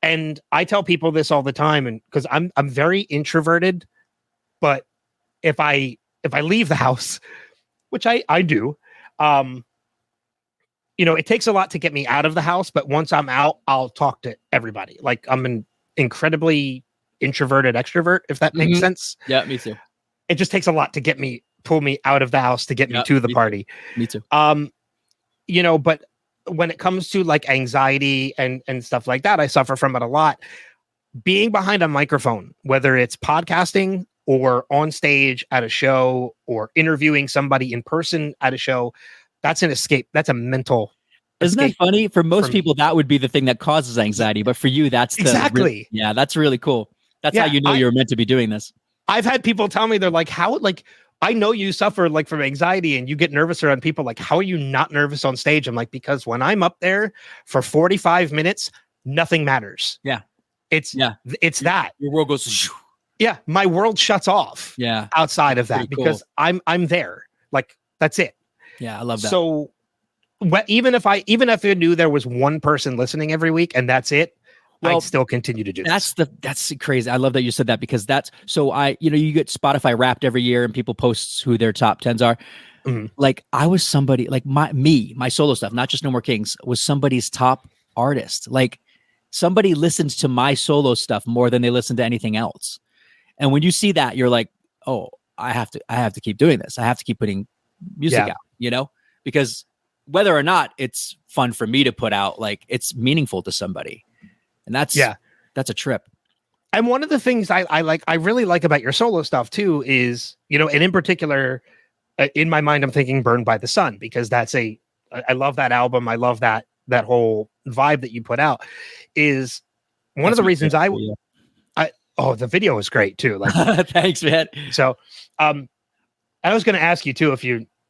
Speaker 1: and I tell people this all the time, and because I'm very introverted, but if I leave the house, which I do, it takes a lot to get me out of the house, but once I'm out, I'll talk to everybody. Like, I'm an incredibly introverted extrovert, if that makes sense.
Speaker 3: Yeah, me too.
Speaker 1: It just takes a lot to pull me out of the house to get me to the party.
Speaker 3: Me too.
Speaker 1: But when it comes to, like, anxiety and stuff like that, I suffer from it a lot. Being behind a microphone, whether it's podcasting or on stage at a show or interviewing somebody in person at a show, that's an escape. That's a mental
Speaker 3: Isn't that funny? For most people, that would be the thing that causes anxiety. But for you, that's
Speaker 1: exactly.
Speaker 3: That's really cool. That's how you know you're meant to be doing this.
Speaker 1: I've had people tell me, they're like, how, like, I know you suffer, like, from anxiety and you get nervous around people. Like, how are you not nervous on stage? I'm like, because when I'm up there for 45 minutes, nothing matters.
Speaker 3: Yeah.
Speaker 1: It's that.
Speaker 3: Your world goes.
Speaker 1: Yeah, my world shuts off.
Speaker 3: Yeah,
Speaker 1: outside of that,
Speaker 3: cool.
Speaker 1: because I'm there. Like, that's it.
Speaker 3: Yeah, I love that.
Speaker 1: So even if I knew there was one person listening every week and that's it,
Speaker 3: well,
Speaker 1: I'd still continue to do
Speaker 3: that's
Speaker 1: this.
Speaker 3: That's crazy. I love that you said that, because that's so you get Spotify Wrapped every year and people post who their top 10s are. Like, I was somebody like my solo stuff, not just No More Kings, was somebody's top artist. Like, somebody listens to my solo stuff more than they listen to anything else. And when you see that, you're like, oh, I have to keep doing this. I have to keep putting music out, because whether or not it's fun for me to put out, like, it's meaningful to somebody. And that's a trip.
Speaker 1: And one of the things I really like about your solo stuff too is, and in particular, in my mind, I'm thinking Burned by the Sun, because I love that album. I love that whole vibe that you put out. Is one of the reasons the video is great too. Like,
Speaker 3: thanks, man.
Speaker 1: So, I was going to ask you too,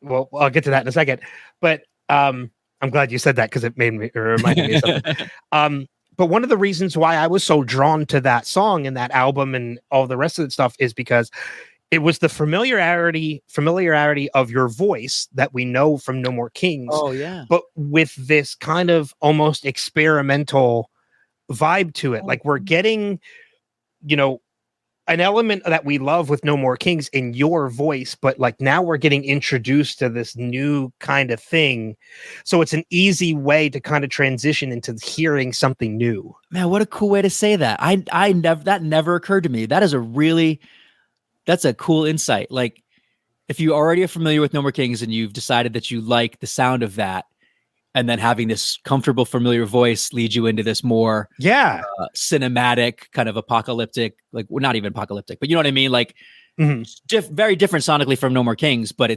Speaker 1: I'll get to that in a second, but, I'm glad you said that, because it reminded me of something. But one of the reasons why I was so drawn to that song and that album and all the rest of the stuff is because it was the familiarity of your voice that we know from No More Kings.
Speaker 3: Oh yeah.
Speaker 1: But with this kind of almost experimental vibe to it. Like, we're getting, an element that we love with No More Kings in your voice, but like now we're getting introduced to this new kind of thing. So it's an easy way to kind of transition into hearing something new.
Speaker 3: Man, what a cool way to say that. That never occurred to me. That's a cool insight. Like, if you already are familiar with No More Kings and you've decided that you like the sound of that, and then having this comfortable, familiar voice lead you into this more cinematic, kind of apocalyptic, like, well, not even apocalyptic, but you know what I mean? Like, very different sonically from No More Kings, but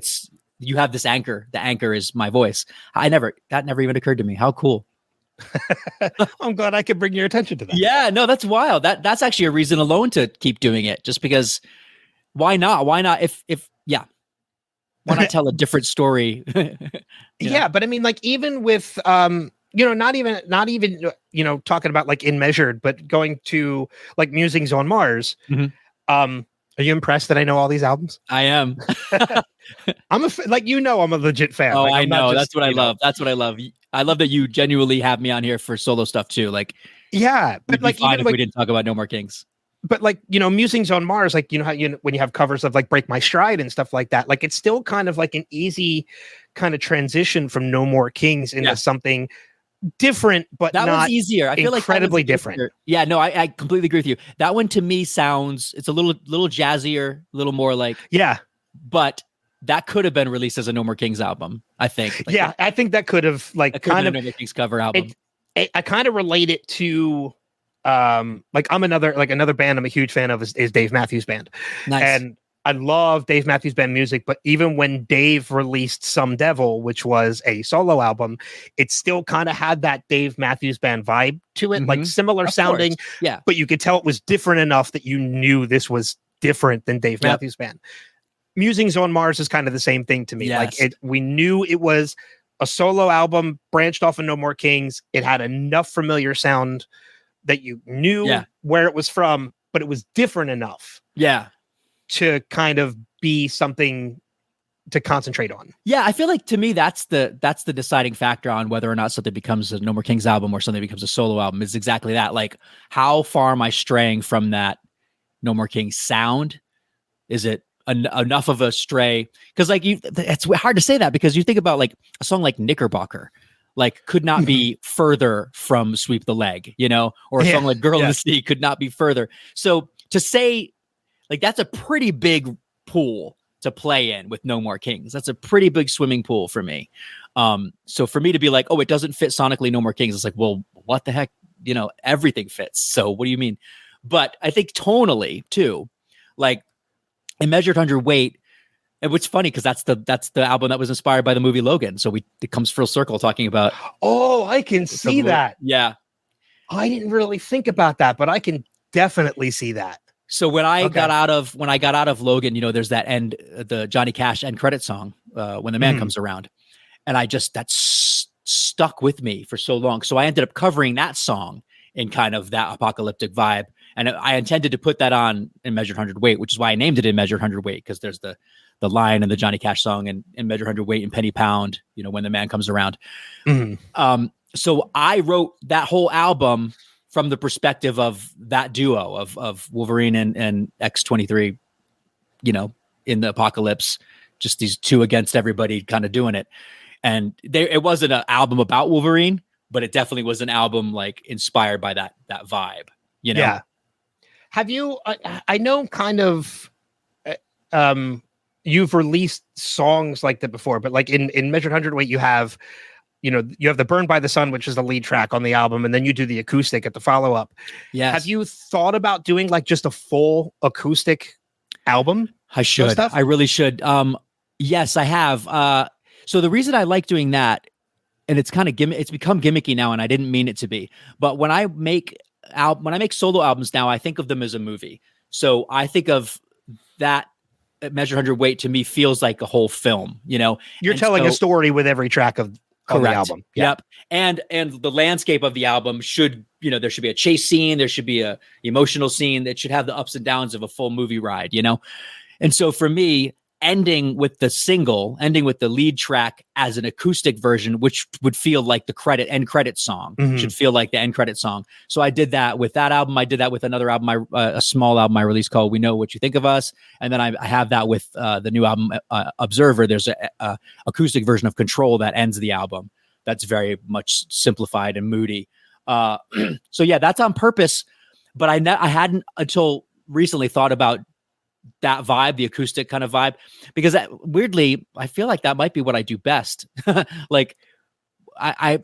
Speaker 3: you have this anchor. The anchor is my voice. That never even occurred to me. How cool.
Speaker 1: I'm glad I could bring your attention to that.
Speaker 3: Yeah, no, that's wild. That's actually a reason alone to keep doing it, just because why not? Why not? Why not tell a different story?
Speaker 1: Yeah, but I mean, like, even with not even talking about like In Measured, but going to like Musings on Mars. Are you impressed that I know all these albums?
Speaker 3: I am.
Speaker 1: I'm I'm a legit fan.
Speaker 3: Oh,
Speaker 1: like,
Speaker 3: I know. That's what I love. That's what I love. I love that you genuinely have me on here for solo stuff too. Like,
Speaker 1: yeah, but like,
Speaker 3: even if we didn't talk about No More Kings.
Speaker 1: But like, Musings on Mars, like, how when you have covers of like Break My Stride and stuff like that, like, it's still kind of like an easy kind of transition from No More Kings into something different, but
Speaker 3: that
Speaker 1: not
Speaker 3: one's easier. I feel
Speaker 1: incredibly
Speaker 3: like
Speaker 1: different.
Speaker 3: Yeah, no, I completely agree with you. That one to me it's a little jazzier, a little more like, but that could have been released as a No More Kings album, I think. Like,
Speaker 1: I think that could have kind of
Speaker 3: No More Kings cover album.
Speaker 1: I kind of relate it to like, another band I'm a huge fan of is Dave Matthews Band.
Speaker 3: Nice.
Speaker 1: And I love Dave Matthews Band music, but even when Dave released Some Devil, which was a solo album, it still kind of had that Dave Matthews Band vibe to it, like similar sounding.
Speaker 3: Yeah.
Speaker 1: But you could tell it was different enough that you knew this was different than Dave Matthews Band. Musings on Mars is kind of the same thing to me.
Speaker 3: Yes.
Speaker 1: Like, we knew it was a solo album branched off of No More Kings. It had enough familiar sound that you knew where it was from, but it was different enough to kind of be something to concentrate on. Yeah,
Speaker 3: I feel like, to me, that's the deciding factor on whether or not something becomes a No More Kings album or something becomes a solo album, is exactly that. Like, how far am I straying from that No More Kings sound? Is it enough of a stray? Because like, it's hard to say that, because you think about like a song like Knickerbocker, like, could not be further from Sweep the Leg, or a song like Girl in the Sea could not be further. So to say, like, that's a pretty big pool to play in with No More Kings. That's a pretty big swimming pool for me. So for me to be like, oh, it doesn't fit sonically, No More Kings, it's like, well, what the heck? Everything fits. So what do you mean? But I think tonally too, like, In Measured Hundredweight. And what's funny, because that's the album that was inspired by the movie Logan. So it comes full circle talking about.
Speaker 1: Oh, I can see that.
Speaker 3: Yeah.
Speaker 1: I didn't really think about that, but I can definitely see that.
Speaker 3: So when I got out of Logan, there's that end, the Johnny Cash end credit song, When the Man Comes Around. And that's stuck with me for so long. So I ended up covering that song in kind of that apocalyptic vibe. And I intended to put that on in Measured Hundredweight, which is why I named it in Measured Hundredweight, because there's the line in the Johnny Cash song and in Measured Hundredweight and Penny Pound, when the man comes around. So I wrote that whole album from the perspective of that duo of Wolverine and X-23, in the apocalypse, just these two against everybody kind of doing it. And it wasn't an album about Wolverine, but it definitely was an album like inspired by that vibe, Yeah.
Speaker 1: Have you, I know kind of, you've released songs like that before, but like in Measured Hundredweight, you have the Burned by the Sun, which is the lead track on the album. And then you do the acoustic at the follow-up.
Speaker 3: Yes.
Speaker 1: Have you thought about doing like just a full acoustic album?
Speaker 3: I should. I really should. Yes, I have. So the reason I like doing that, and it's kind of it's become gimmicky now, and I didn't mean it to be, but when I make solo albums now, I think of them as a movie. So I think of that Measured Hundredweight to me feels like a whole film,
Speaker 1: You're telling a story with every track of the album.
Speaker 3: Yeah. Yep. And the landscape of the album should, there should be a chase scene. There should be a emotional scene that should have the ups and downs of a full movie ride, And so for me, ending with the lead track as an acoustic version, which would feel like the end credit song, should feel like the end credit song. So I did that with that album. I did that with another album, a small album I released called We Know What You Think of Us. And then I have that with the new album, Observer. There's a acoustic version of Control that ends the album. That's very much simplified and moody. So yeah, that's on purpose. But I hadn't until recently thought about that vibe, the acoustic kind of vibe, because weirdly, I feel like that might be what I do best. Like I,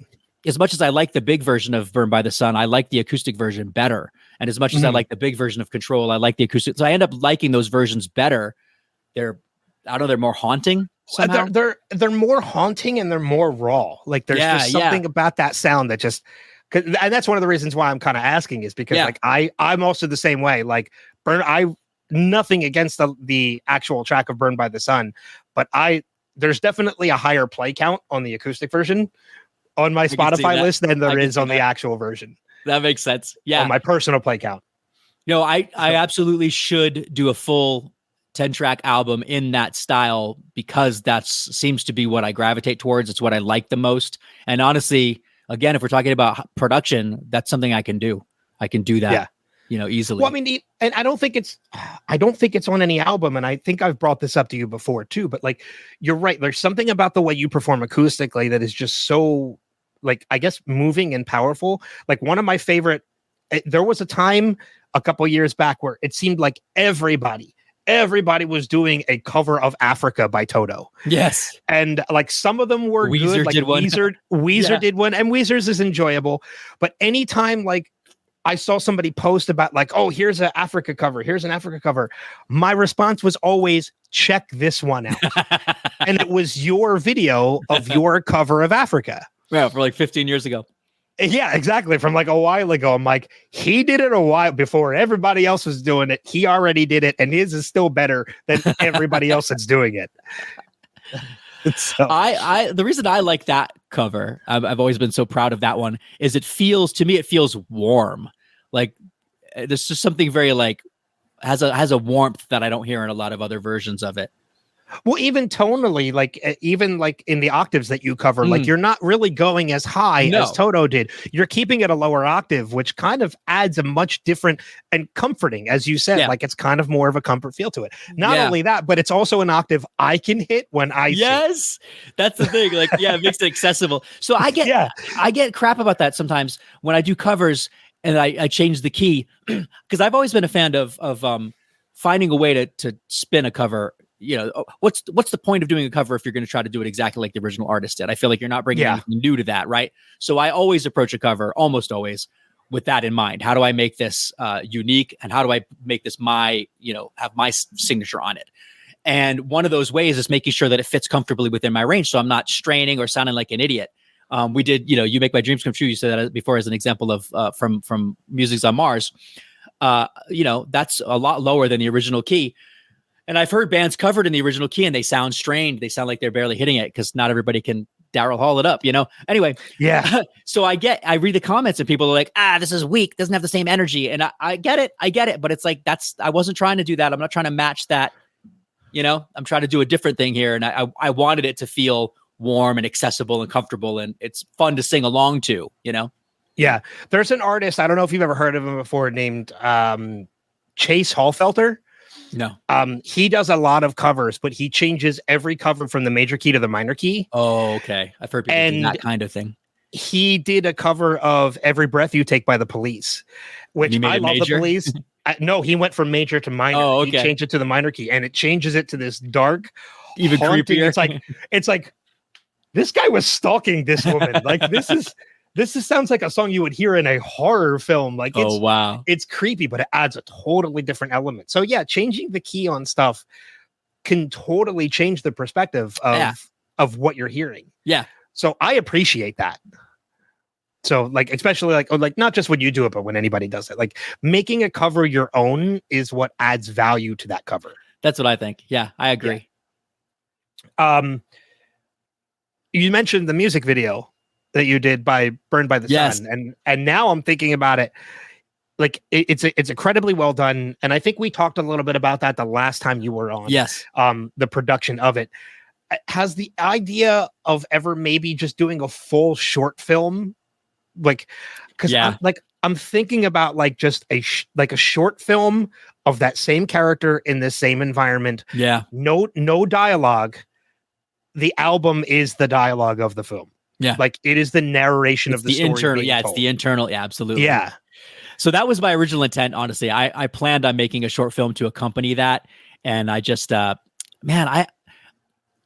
Speaker 3: as much as I like the big version of Burned by the Sun, I like the acoustic version better. And as much as I like the big version of Control, I like the acoustic. So I end up liking those versions better. They're more haunting somehow.
Speaker 1: They're more haunting and they're more raw. Like there's just something about that sound that just, and that's one of the reasons why I'm kind of asking is because like I'm also the same way. Like nothing against the actual track of Burned by the Sun, but there's definitely a higher play count on the acoustic version on my Spotify list than there is on the actual version.
Speaker 3: That makes sense. Yeah.
Speaker 1: On my personal play count.
Speaker 3: I absolutely should do a full 10-track album in that style because that seems to be what I gravitate towards. It's what I like the most. And honestly, again, if we're talking about production, that's something I can do. I can do that. Yeah. Easily.
Speaker 1: Well, I mean, and I don't think it's on any album. And I think I've brought this up to you before too, but like, you're right. There's something about the way you perform acoustically that is just so like, I guess, moving and powerful. Like one of my favorite, there was a time a couple years back where it seemed like everybody was doing a cover of Africa by Toto.
Speaker 3: Yes.
Speaker 1: And like some of them were
Speaker 3: Weezer
Speaker 1: good. Like
Speaker 3: did one.
Speaker 1: Weezer did one, and Weezer's is enjoyable. But anytime like I saw somebody post about like, oh, here's an Africa cover. Here's an Africa cover. My response was always, check this one out. And it was your video of your cover of Africa.
Speaker 3: Yeah, for like 15 years ago.
Speaker 1: Yeah, exactly. From like a while ago. I'm like, he did it a while before everybody else was doing it. He already did it. And his is still better than everybody else that's doing it. So
Speaker 3: the reason I like that cover, I've always been so proud of that one, is it feels warm. Like there's just something very like has a warmth that I don't hear in a lot of other versions of it.
Speaker 1: Well, even tonally, like even like in the octaves that you cover, like you're not really going as high as Toto did. You're keeping it a lower octave, which kind of adds a much different and comforting, as you said, like it's kind of more of a comfort feel to it. Not only that, but it's also an octave I can hit when I
Speaker 3: sing. That's the thing. Like, it makes it accessible. So I get crap about that sometimes when I do covers and I change the key because I've always been a fan of finding a way to spin a cover. What's the point of doing a cover if you're going to try to do it exactly like the original artist did? I feel like you're not bringing anything new to that, right? So I always approach a cover, almost always, with that in mind. How do I make this unique, and how do I make this have my signature on it? And one of those ways is making sure that it fits comfortably within my range, so I'm not straining or sounding like an idiot. We did, You Make My Dreams Come True. You said that before as an example of from Music's on Mars. That's a lot lower than the original key. And I've heard bands covered in the original key and they sound strained. They sound like they're barely hitting it because not everybody can Daryl Hall it up, Anyway,
Speaker 1: yeah.
Speaker 3: So I read the comments and people are like, this is weak, doesn't have the same energy. And I get it. But it's like, I wasn't trying to do that. I'm not trying to match that. I'm trying to do a different thing here. And I wanted it to feel warm and accessible and comfortable. And it's fun to sing along to,
Speaker 1: Yeah. There's an artist, I don't know if you've ever heard of him before, named Chase Hallfelter.
Speaker 3: No.
Speaker 1: He does a lot of covers, but he changes every cover from the major key to the minor key.
Speaker 3: Oh, okay. I've heard people do that kind of thing.
Speaker 1: He did a cover of Every Breath You Take by the Police, which I love the Police. No, he went from major to minor.
Speaker 3: Oh, okay.
Speaker 1: He changed it to the minor key, and it changes it to this dark,
Speaker 3: even
Speaker 1: haunting.
Speaker 3: creepier.
Speaker 1: It's like this guy was stalking this woman. Like this sounds like a song you would hear in a horror film. Like, it's creepy, but it adds a totally different element. So yeah, changing the key on stuff can totally change the perspective of what you're hearing.
Speaker 3: Yeah.
Speaker 1: So I appreciate that. So like, especially like not just when you do it, but when anybody does it, like making a cover your own is what adds value to that cover.
Speaker 3: That's what I think. Yeah, I agree.
Speaker 1: Yeah. You mentioned the music video that you did by Burned by the Sun. And now I'm thinking about it. Like it's incredibly well done. And I think we talked a little bit about that the last time you were on.
Speaker 3: Yes.
Speaker 1: The production of it. Has the idea of ever maybe just doing a full short film, like, because I'm thinking about like just a short film of that same character in the same environment.
Speaker 3: Yeah.
Speaker 1: No dialogue. The album is the dialogue of the film.
Speaker 3: Yeah.
Speaker 1: Like it is the narration of the story.
Speaker 3: Internal. Yeah.
Speaker 1: Told.
Speaker 3: It's the internal. Yeah, absolutely.
Speaker 1: Yeah.
Speaker 3: So that was my original intent. Honestly, I planned on making a short film to accompany that. And I just,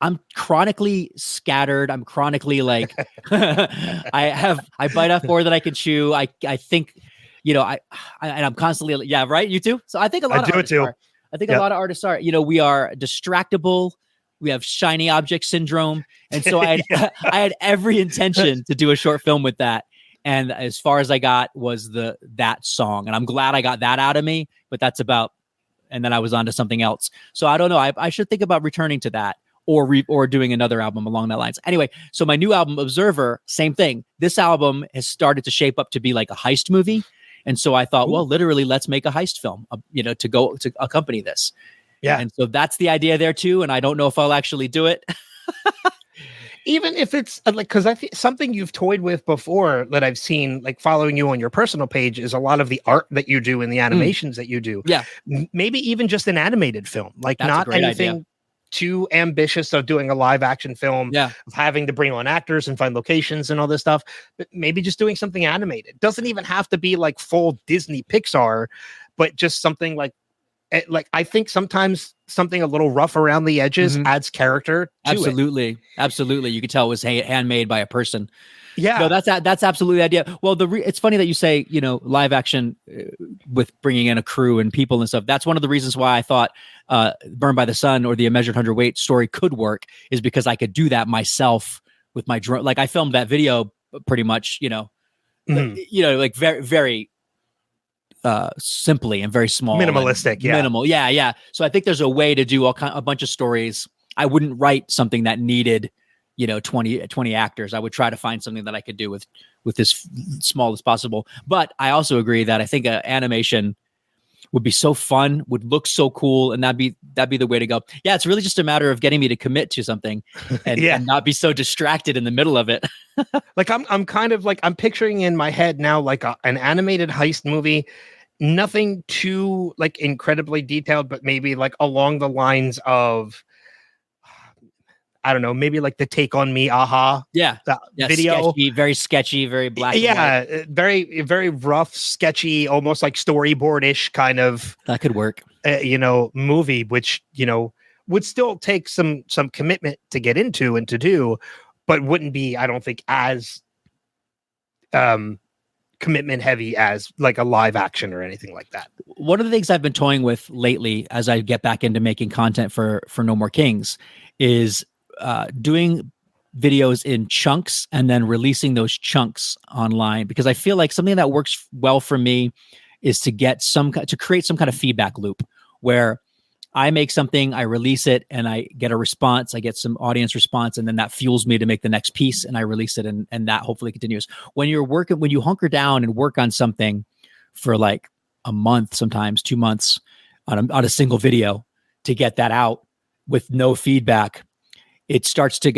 Speaker 3: I'm chronically scattered. I'm chronically like, I bite off more than I can chew. I think, and I'm constantly, yeah, right. You too. So I think a lot of artists are. I think a lot of artists are, we are distractible. We have shiny object syndrome. And so I had every intention to do a short film with that. And as far as I got was that song. And I'm glad I got that out of me, but that's about, and then I was on to something else. So I don't know. I should think about returning to that or doing another album along that lines. Anyway, so my new album, Observer, same thing. This album has started to shape up to be like a heist movie. And so I thought, well, literally, let's make a heist film, to go to accompany this. Yeah. And so that's the idea there too. And I don't know if I'll actually do it.
Speaker 1: Even if it's like, because I think something you've toyed with before that I've seen, like following you on your personal page, is a lot of the art that you do and the animations that you do.
Speaker 3: Yeah.
Speaker 1: Maybe even just an animated film, like that's not anything idea. Too ambitious of doing a live action film, of having to bring on actors and find locations and all this stuff, but maybe just doing something animated. Doesn't even have to be like full Disney Pixar, but just something like I think sometimes something a little rough around the edges adds character to
Speaker 3: it. Absolutely. You could tell it was handmade by a person.
Speaker 1: Yeah.
Speaker 3: No, that's absolutely the idea. Well, it's funny that you say, live action with bringing in a crew and people and stuff. That's one of the reasons why I thought Burned by the Sun or the A Measured Hundredweight story could work, is because I could do that myself with my drone. Like I filmed that video pretty much, like very, very simply and very small,
Speaker 1: minimalistic,
Speaker 3: minimal. Yeah. So I think there's a way to do a bunch of stories. I wouldn't write something that needed 20 actors. I would try to find something that I could do with as small as possible. But I also agree that I think animation would be so fun, would look so cool, and that'd be the way to go. Yeah, it's really just a matter of getting me to commit to something and not be so distracted in the middle of it.
Speaker 1: Like I'm kind of like, I'm picturing in my head now like an animated heist movie, nothing too like incredibly detailed, but maybe like along the lines of, I don't know, maybe like the Take on Me, video.
Speaker 3: Very sketchy, very black.
Speaker 1: Yeah, very, very rough, sketchy, almost like storyboard-ish kind of.
Speaker 3: That could work.
Speaker 1: Movie, which, would still take some commitment to get into and to do, but wouldn't be, I don't think, as commitment heavy as like a live action or anything like that.
Speaker 3: One of the things I've been toying with lately as I get back into making content for No More Kings is doing videos in chunks and then releasing those chunks online, because I feel like something that works well for me is to get to create some kind of feedback loop where I make something, I release it, and I get a response. I get some audience response, and then that fuels me to make the next piece, and I release it, and that hopefully continues. When you hunker down and work on something for like a month, sometimes 2 months on a single video to get that out with no feedback, you start to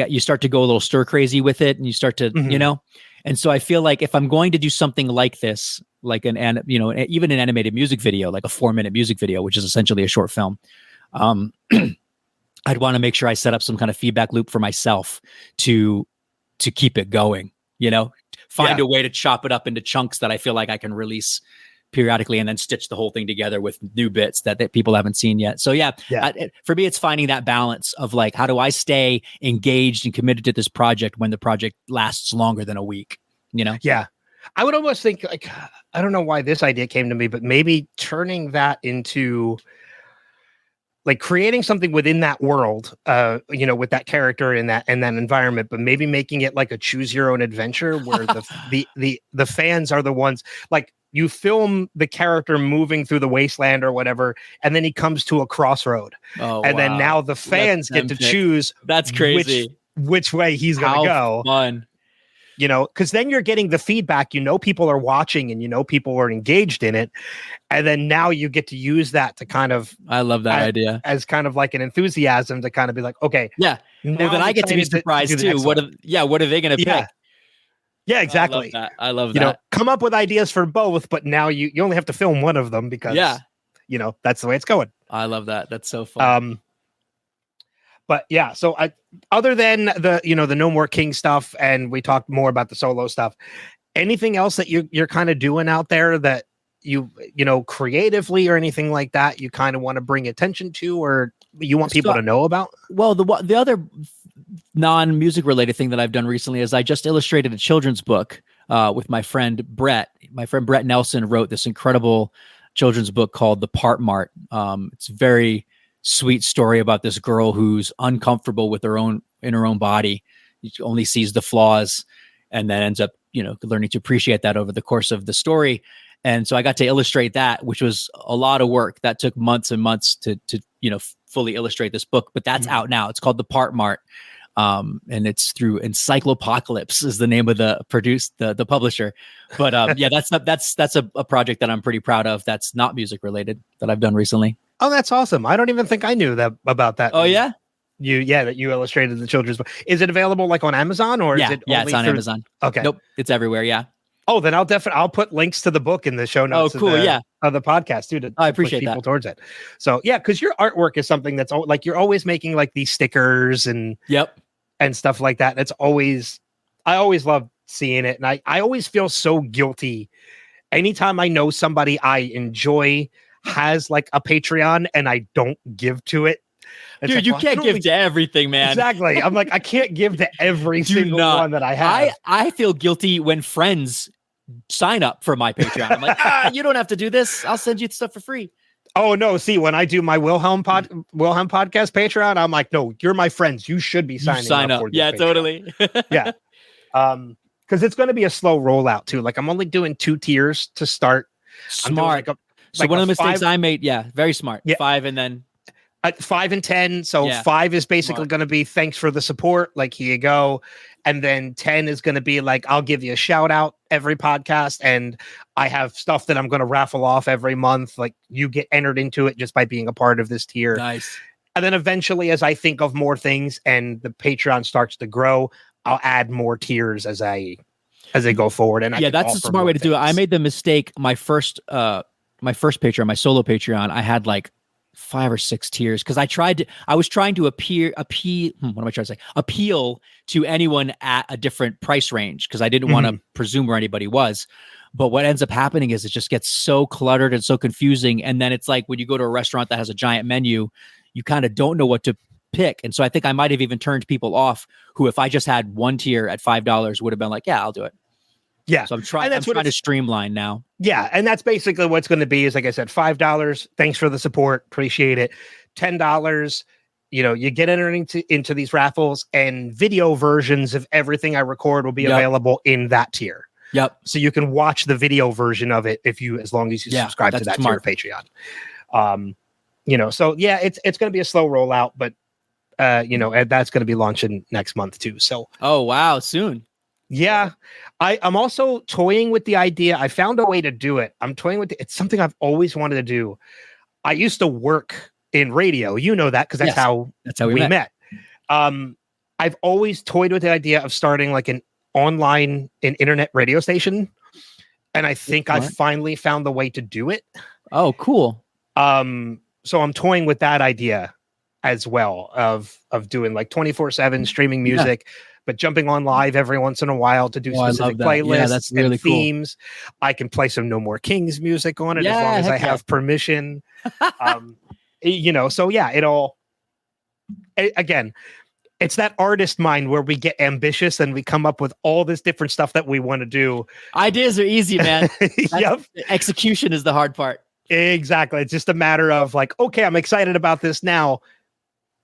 Speaker 3: go a little stir crazy with it, and you start to, and so I feel like if I'm going to do something like this, like even an animated music video, like a 4-minute music video, which is essentially a short film, I'd want to make sure I set up some kind of feedback loop for myself to keep it going, find a way to chop it up into chunks that I feel like I can release periodically and then stitch the whole thing together with new bits that people haven't seen yet. So for me, it's finding that balance of like, how do I stay engaged and committed to this project when the project lasts longer than a week,
Speaker 1: Yeah. I would almost think like, I don't know why this idea came to me, but maybe turning that into like creating something within that world, with that character in that environment, but maybe making it like a choose your own adventure where the fans are the ones, like you film the character moving through the wasteland or whatever, and then he comes to a crossroad. Then now the fans get to choose.
Speaker 3: That's crazy.
Speaker 1: Which way he's going to go.
Speaker 3: Fun.
Speaker 1: Because then you're getting the feedback, people are watching and people are engaged in it. And then now you get to use that to kind of,
Speaker 3: I love that idea
Speaker 1: as kind of like an enthusiasm to kind of be like, okay.
Speaker 3: Yeah. Well, then I get to be surprised too. What are they going to pick?
Speaker 1: Yeah, exactly.
Speaker 3: I love that.
Speaker 1: Come up with ideas for both, but now you only have to film one of them because, that's the way it's going.
Speaker 3: I love that. That's so fun.
Speaker 1: But yeah, so other than the No More King stuff, and we talked more about the solo stuff, anything else that you're kind of doing out there that you creatively or anything like that you kind of want to bring attention to, or you want people to know about?
Speaker 3: Well, the other non-music related thing that I've done recently is I just illustrated a children's book with my friend Brett. My friend Brett Nelson wrote this incredible children's book called The Part Mart. It's very sweet story about this girl who's uncomfortable with her own body. She only sees the flaws and then ends up, learning to appreciate that over the course of the story. And so I got to illustrate that, which was a lot of work. That took months and months to fully illustrate this book, but that's out now. It's called The Part Mart. And it's through Encyclopocalypse is the name of the publisher. But that's a project that I'm pretty proud of. That's not music related that I've done recently.
Speaker 1: Oh, that's awesome. I don't even think I knew that about that.
Speaker 3: Oh, yeah?
Speaker 1: That you illustrated the children's book. Is it available like on Amazon or is it only
Speaker 3: it's on Amazon.
Speaker 1: Okay.
Speaker 3: Nope. It's everywhere. Yeah.
Speaker 1: Oh, then I'll put links to the book in the show notes.
Speaker 3: Oh, cool.
Speaker 1: Of the podcast too.
Speaker 3: I appreciate
Speaker 1: people towards it. So yeah, because your artwork is something that's like you're always making like these stickers and stuff like that. I always love seeing it, and I always feel so guilty anytime I know somebody I enjoy has like a Patreon and I don't give to it.
Speaker 3: Dude, like, you can't give to everything, man.
Speaker 1: Exactly. I'm like, I can't give to every single one that I have.
Speaker 3: I feel guilty when friends sign up for my Patreon. I'm like, you don't have to do this. I'll send you stuff for free.
Speaker 1: Oh no! See, when I do my Wilhelm podcast Patreon, I'm like, no, you're my friends. You should be signing up. For
Speaker 3: yeah,
Speaker 1: Patreon.
Speaker 3: Totally.
Speaker 1: Yeah. Because it's going to be a slow rollout too. Like I'm only doing 2 tiers to start.
Speaker 3: Smart. So one of the mistakes I made, very smart.
Speaker 1: Yeah.
Speaker 3: 5 and then
Speaker 1: 5 and 10. So 5 is basically going to be thanks for the support. Like, here you go. And then 10 is going to be like, I'll give you a shout out every podcast. And I have stuff that I'm going to raffle off every month. Like, you get entered into it just by being a part of this tier.
Speaker 3: Nice.
Speaker 1: And then eventually, as I think of more things and the Patreon starts to grow, I'll add more tiers as I go forward. And
Speaker 3: that's a smart way to do it. I made the mistake. My first Patreon, my solo Patreon, I had like 5 or 6 tiers because I was trying to appeal to anyone at a different price range because I didn't want to presume where anybody was. But what ends up happening is it just gets so cluttered and so confusing. And then it's like when you go to a restaurant that has a giant menu, you kind of don't know what to pick. And so I think I might have even turned people off who, if I just had one tier at $5, would have been like, yeah, I'll do it.
Speaker 1: Yeah.
Speaker 3: So I'm trying to streamline now.
Speaker 1: Yeah. And that's basically what's going to be is, like I said, $5. Thanks for the support. Appreciate it. $10. You get entered into these raffles, and video versions of everything I record will be available in that tier.
Speaker 3: Yep.
Speaker 1: So you can watch the video version of it as long as you subscribe to that tier of Patreon. So yeah, it's going to be a slow rollout, but and that's going to be launching next month too. So
Speaker 3: oh wow, soon.
Speaker 1: Yeah, I'm also toying with the idea. I found a way to do it. I'm toying with it's something I've always wanted to do. I used to work in radio. You know that because that's how we met. I've always toyed with the idea of starting like an internet radio station, and I think I finally found the way to do it.
Speaker 3: Oh, cool.
Speaker 1: So I'm toying with that idea as well of doing like 24/7 streaming music. But jumping on live every once in a while to do specific playlists
Speaker 3: that's really
Speaker 1: and themes. Cool. I can play some No More Kings music on it as long as I have permission. So yeah, again, it's that artist mind where we get ambitious and we come up with all this different stuff that we want to do.
Speaker 3: Ideas are easy, man.
Speaker 1: Yep.
Speaker 3: Execution is the hard part.
Speaker 1: Exactly. It's just a matter of like, okay, I'm excited about this now.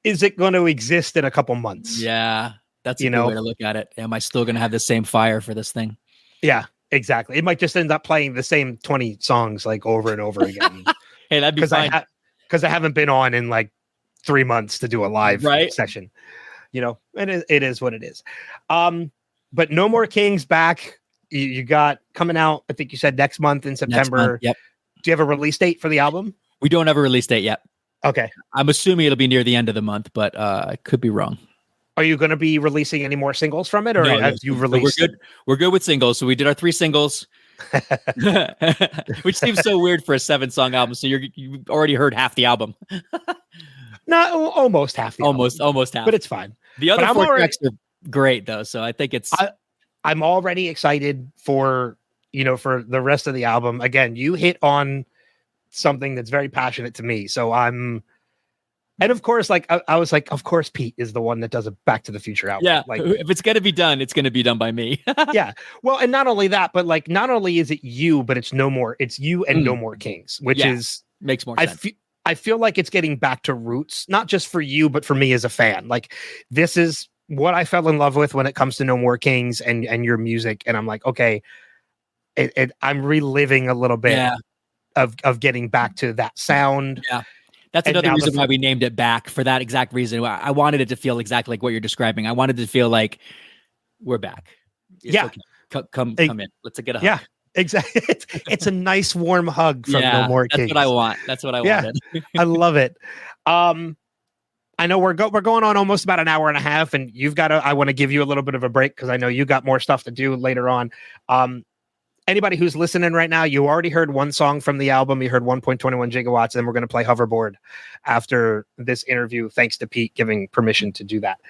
Speaker 1: Is it going to exist in a couple months?
Speaker 3: Yeah. That's a good way to look at it. Am I still going to have the same fire for this thing?
Speaker 1: Yeah, exactly. It might just end up playing the same 20 songs like over and over again.
Speaker 3: Hey, that'd be fine.
Speaker 1: Because I haven't been on in like 3 months to do a live session. And it is what it is. But No More Kings back. You got coming out, I think you said next month in September.
Speaker 3: Yep.
Speaker 1: Do you have a release date for the album?
Speaker 3: We don't have a release date yet.
Speaker 1: Okay.
Speaker 3: I'm assuming it'll be near the end of the month, but I could be wrong.
Speaker 1: Are you going to be releasing any more singles from it, or have you released?
Speaker 3: We're good with singles. So we did our 3 singles, which seems so weird for a 7-song album. So you've already heard half the album.
Speaker 1: No, almost half the album.
Speaker 3: Almost half.
Speaker 1: But it's fine.
Speaker 3: The other 4 tracks are great though. So I think
Speaker 1: I'm already excited for the rest of the album. Again, you hit on something that's very passionate to me. So and of course, like I was like, of course, Pete is the one that does a Back to the Future album.
Speaker 3: Yeah,
Speaker 1: like
Speaker 3: if it's gonna be done, it's gonna be done by me.
Speaker 1: Yeah, well, and not only that, but like not only is it you, but it's you and No More Kings, which
Speaker 3: makes more sense.
Speaker 1: I feel like it's getting back to roots, not just for you, but for me as a fan. Like this is what I fell in love with when it comes to No More Kings and your music, and I'm like, okay, I'm reliving a little bit of getting back to that sound.
Speaker 3: Yeah. That's another reason why we named it Back, for that exact reason. I wanted it to feel exactly like what you're describing. I wanted it to feel like we're back. It's okay. Come in. Let's get a hug.
Speaker 1: Yeah, exactly. It's a nice warm hug from No More Kings.
Speaker 3: That's what I want. That's what I wanted.
Speaker 1: I love it. I know we're going on almost about an hour and a half, and I want to give you a little bit of a break because I know you got more stuff to do later on. Anybody who's listening right now, you already heard one song from the album. You heard 1.21 gigawatts, and we're going to play Hoverboard after this interview, thanks to Pete giving permission to do that.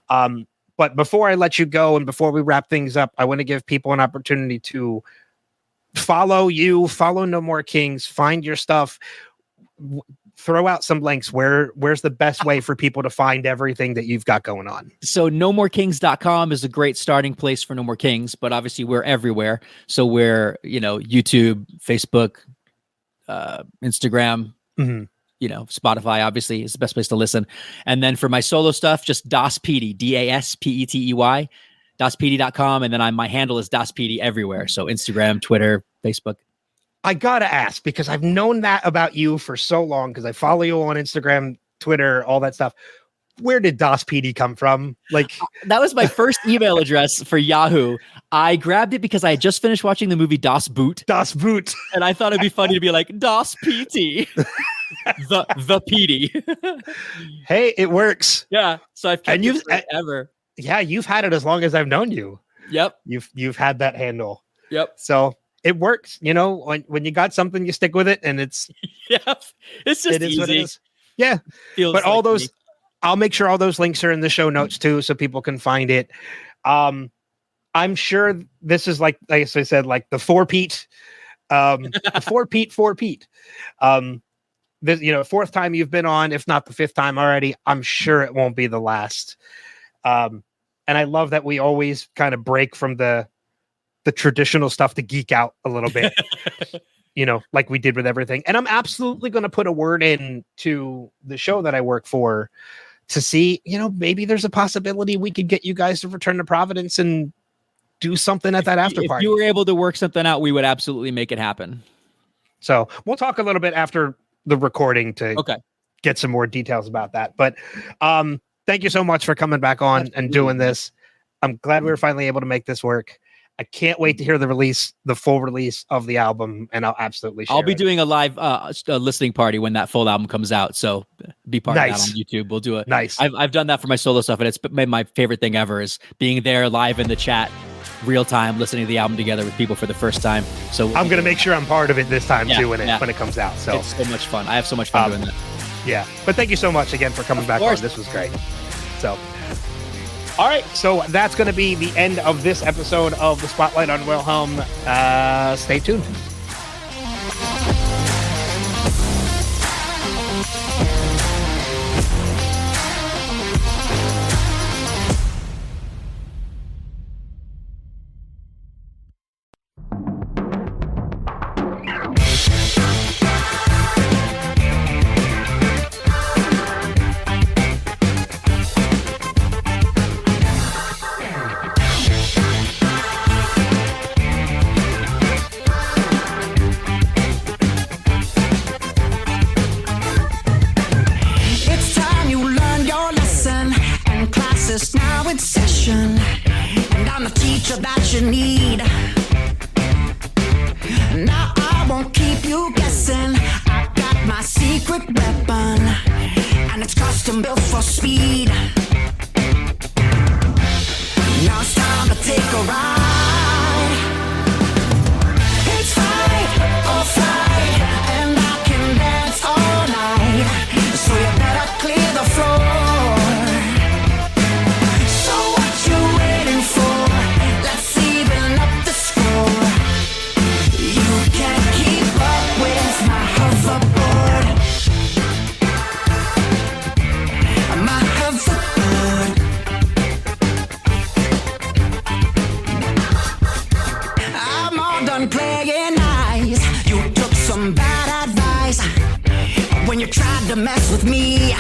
Speaker 1: But before I let you go and before we wrap things up, I want to give people an opportunity to follow No More Kings, find your stuff, throw out some links. Where's the best way for people to find everything that you've got going on?
Speaker 3: So nomorkings.com is a great starting place for No More Kings, but obviously we're everywhere. So we're, YouTube, Facebook, Instagram, Spotify obviously is the best place to listen. And then for my solo stuff, just DasPetey, DASPETEY, daspetey.com. And then my handle is DasPetey everywhere. So Instagram, Twitter, Facebook.
Speaker 1: I gotta ask, because I've known that about you for so long, because I follow you on Instagram, Twitter, all that stuff. Where did DasPetey come from? Like
Speaker 3: that was my first email address for Yahoo. I grabbed it because I had just finished watching the movie Das Boot.
Speaker 1: Das Boot.
Speaker 3: And I thought it'd be funny to be like DasPetey. the Petey.
Speaker 1: Hey, it works.
Speaker 3: Yeah. So I've kept it forever.
Speaker 1: Yeah, you've had it as long as I've known you.
Speaker 3: Yep.
Speaker 1: You've had that handle.
Speaker 3: Yep.
Speaker 1: So it works, when you got something, you stick with it, and it's
Speaker 3: it's just easy.
Speaker 1: What it is. Yeah, but all those, I'll make sure all those links are in the show notes too, so people can find it. I'm sure this is like I said, like the 4-Pete, the 4-Pete. This, fourth time you've been on, if not the 5th time already. I'm sure it won't be the last. And I love that we always kind of break from the traditional stuff to geek out a little bit, like we did with everything. And I'm absolutely going to put a word in to the show that I work for to see, maybe there's a possibility we could get you guys to return to Providence and do something at that after party.
Speaker 3: If you were able to work something out, we would absolutely make it happen.
Speaker 1: So we'll talk a little bit after the recording to get some more details about that. But thank you so much for coming back on and doing this. I'm glad we were finally able to make this work. I can't wait to hear the full release of the album, and I'll absolutely share
Speaker 3: I'll be doing a live listening party when that full album comes out, so be part of that on YouTube. We'll do it.
Speaker 1: Nice.
Speaker 3: I've done that for my solo stuff, and it's been my favorite thing ever is being there live in the chat, real time, listening to the album together with people for the first time. So
Speaker 1: I'm going to make sure I'm part of it this time too when it comes out. So
Speaker 3: it's so much fun. I have so much fun doing that.
Speaker 1: Yeah, but thank you so much again for coming back on. This was great. So. All right, so that's going to be the end of this episode of the Spotlight on Wilhelm. Stay tuned.
Speaker 2: Now it's session, and I'm the teacher that you need. Now I won't keep you guessing. I got my secret weapon, and it's custom built for speed. Now it's time to take a ride. It's fight or flight, and I can dance all night. So you better clear the floor. When you tried to mess with me,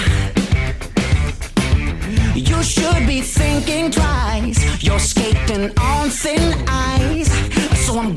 Speaker 2: you should be thinking twice. You're skating on thin ice, so I'm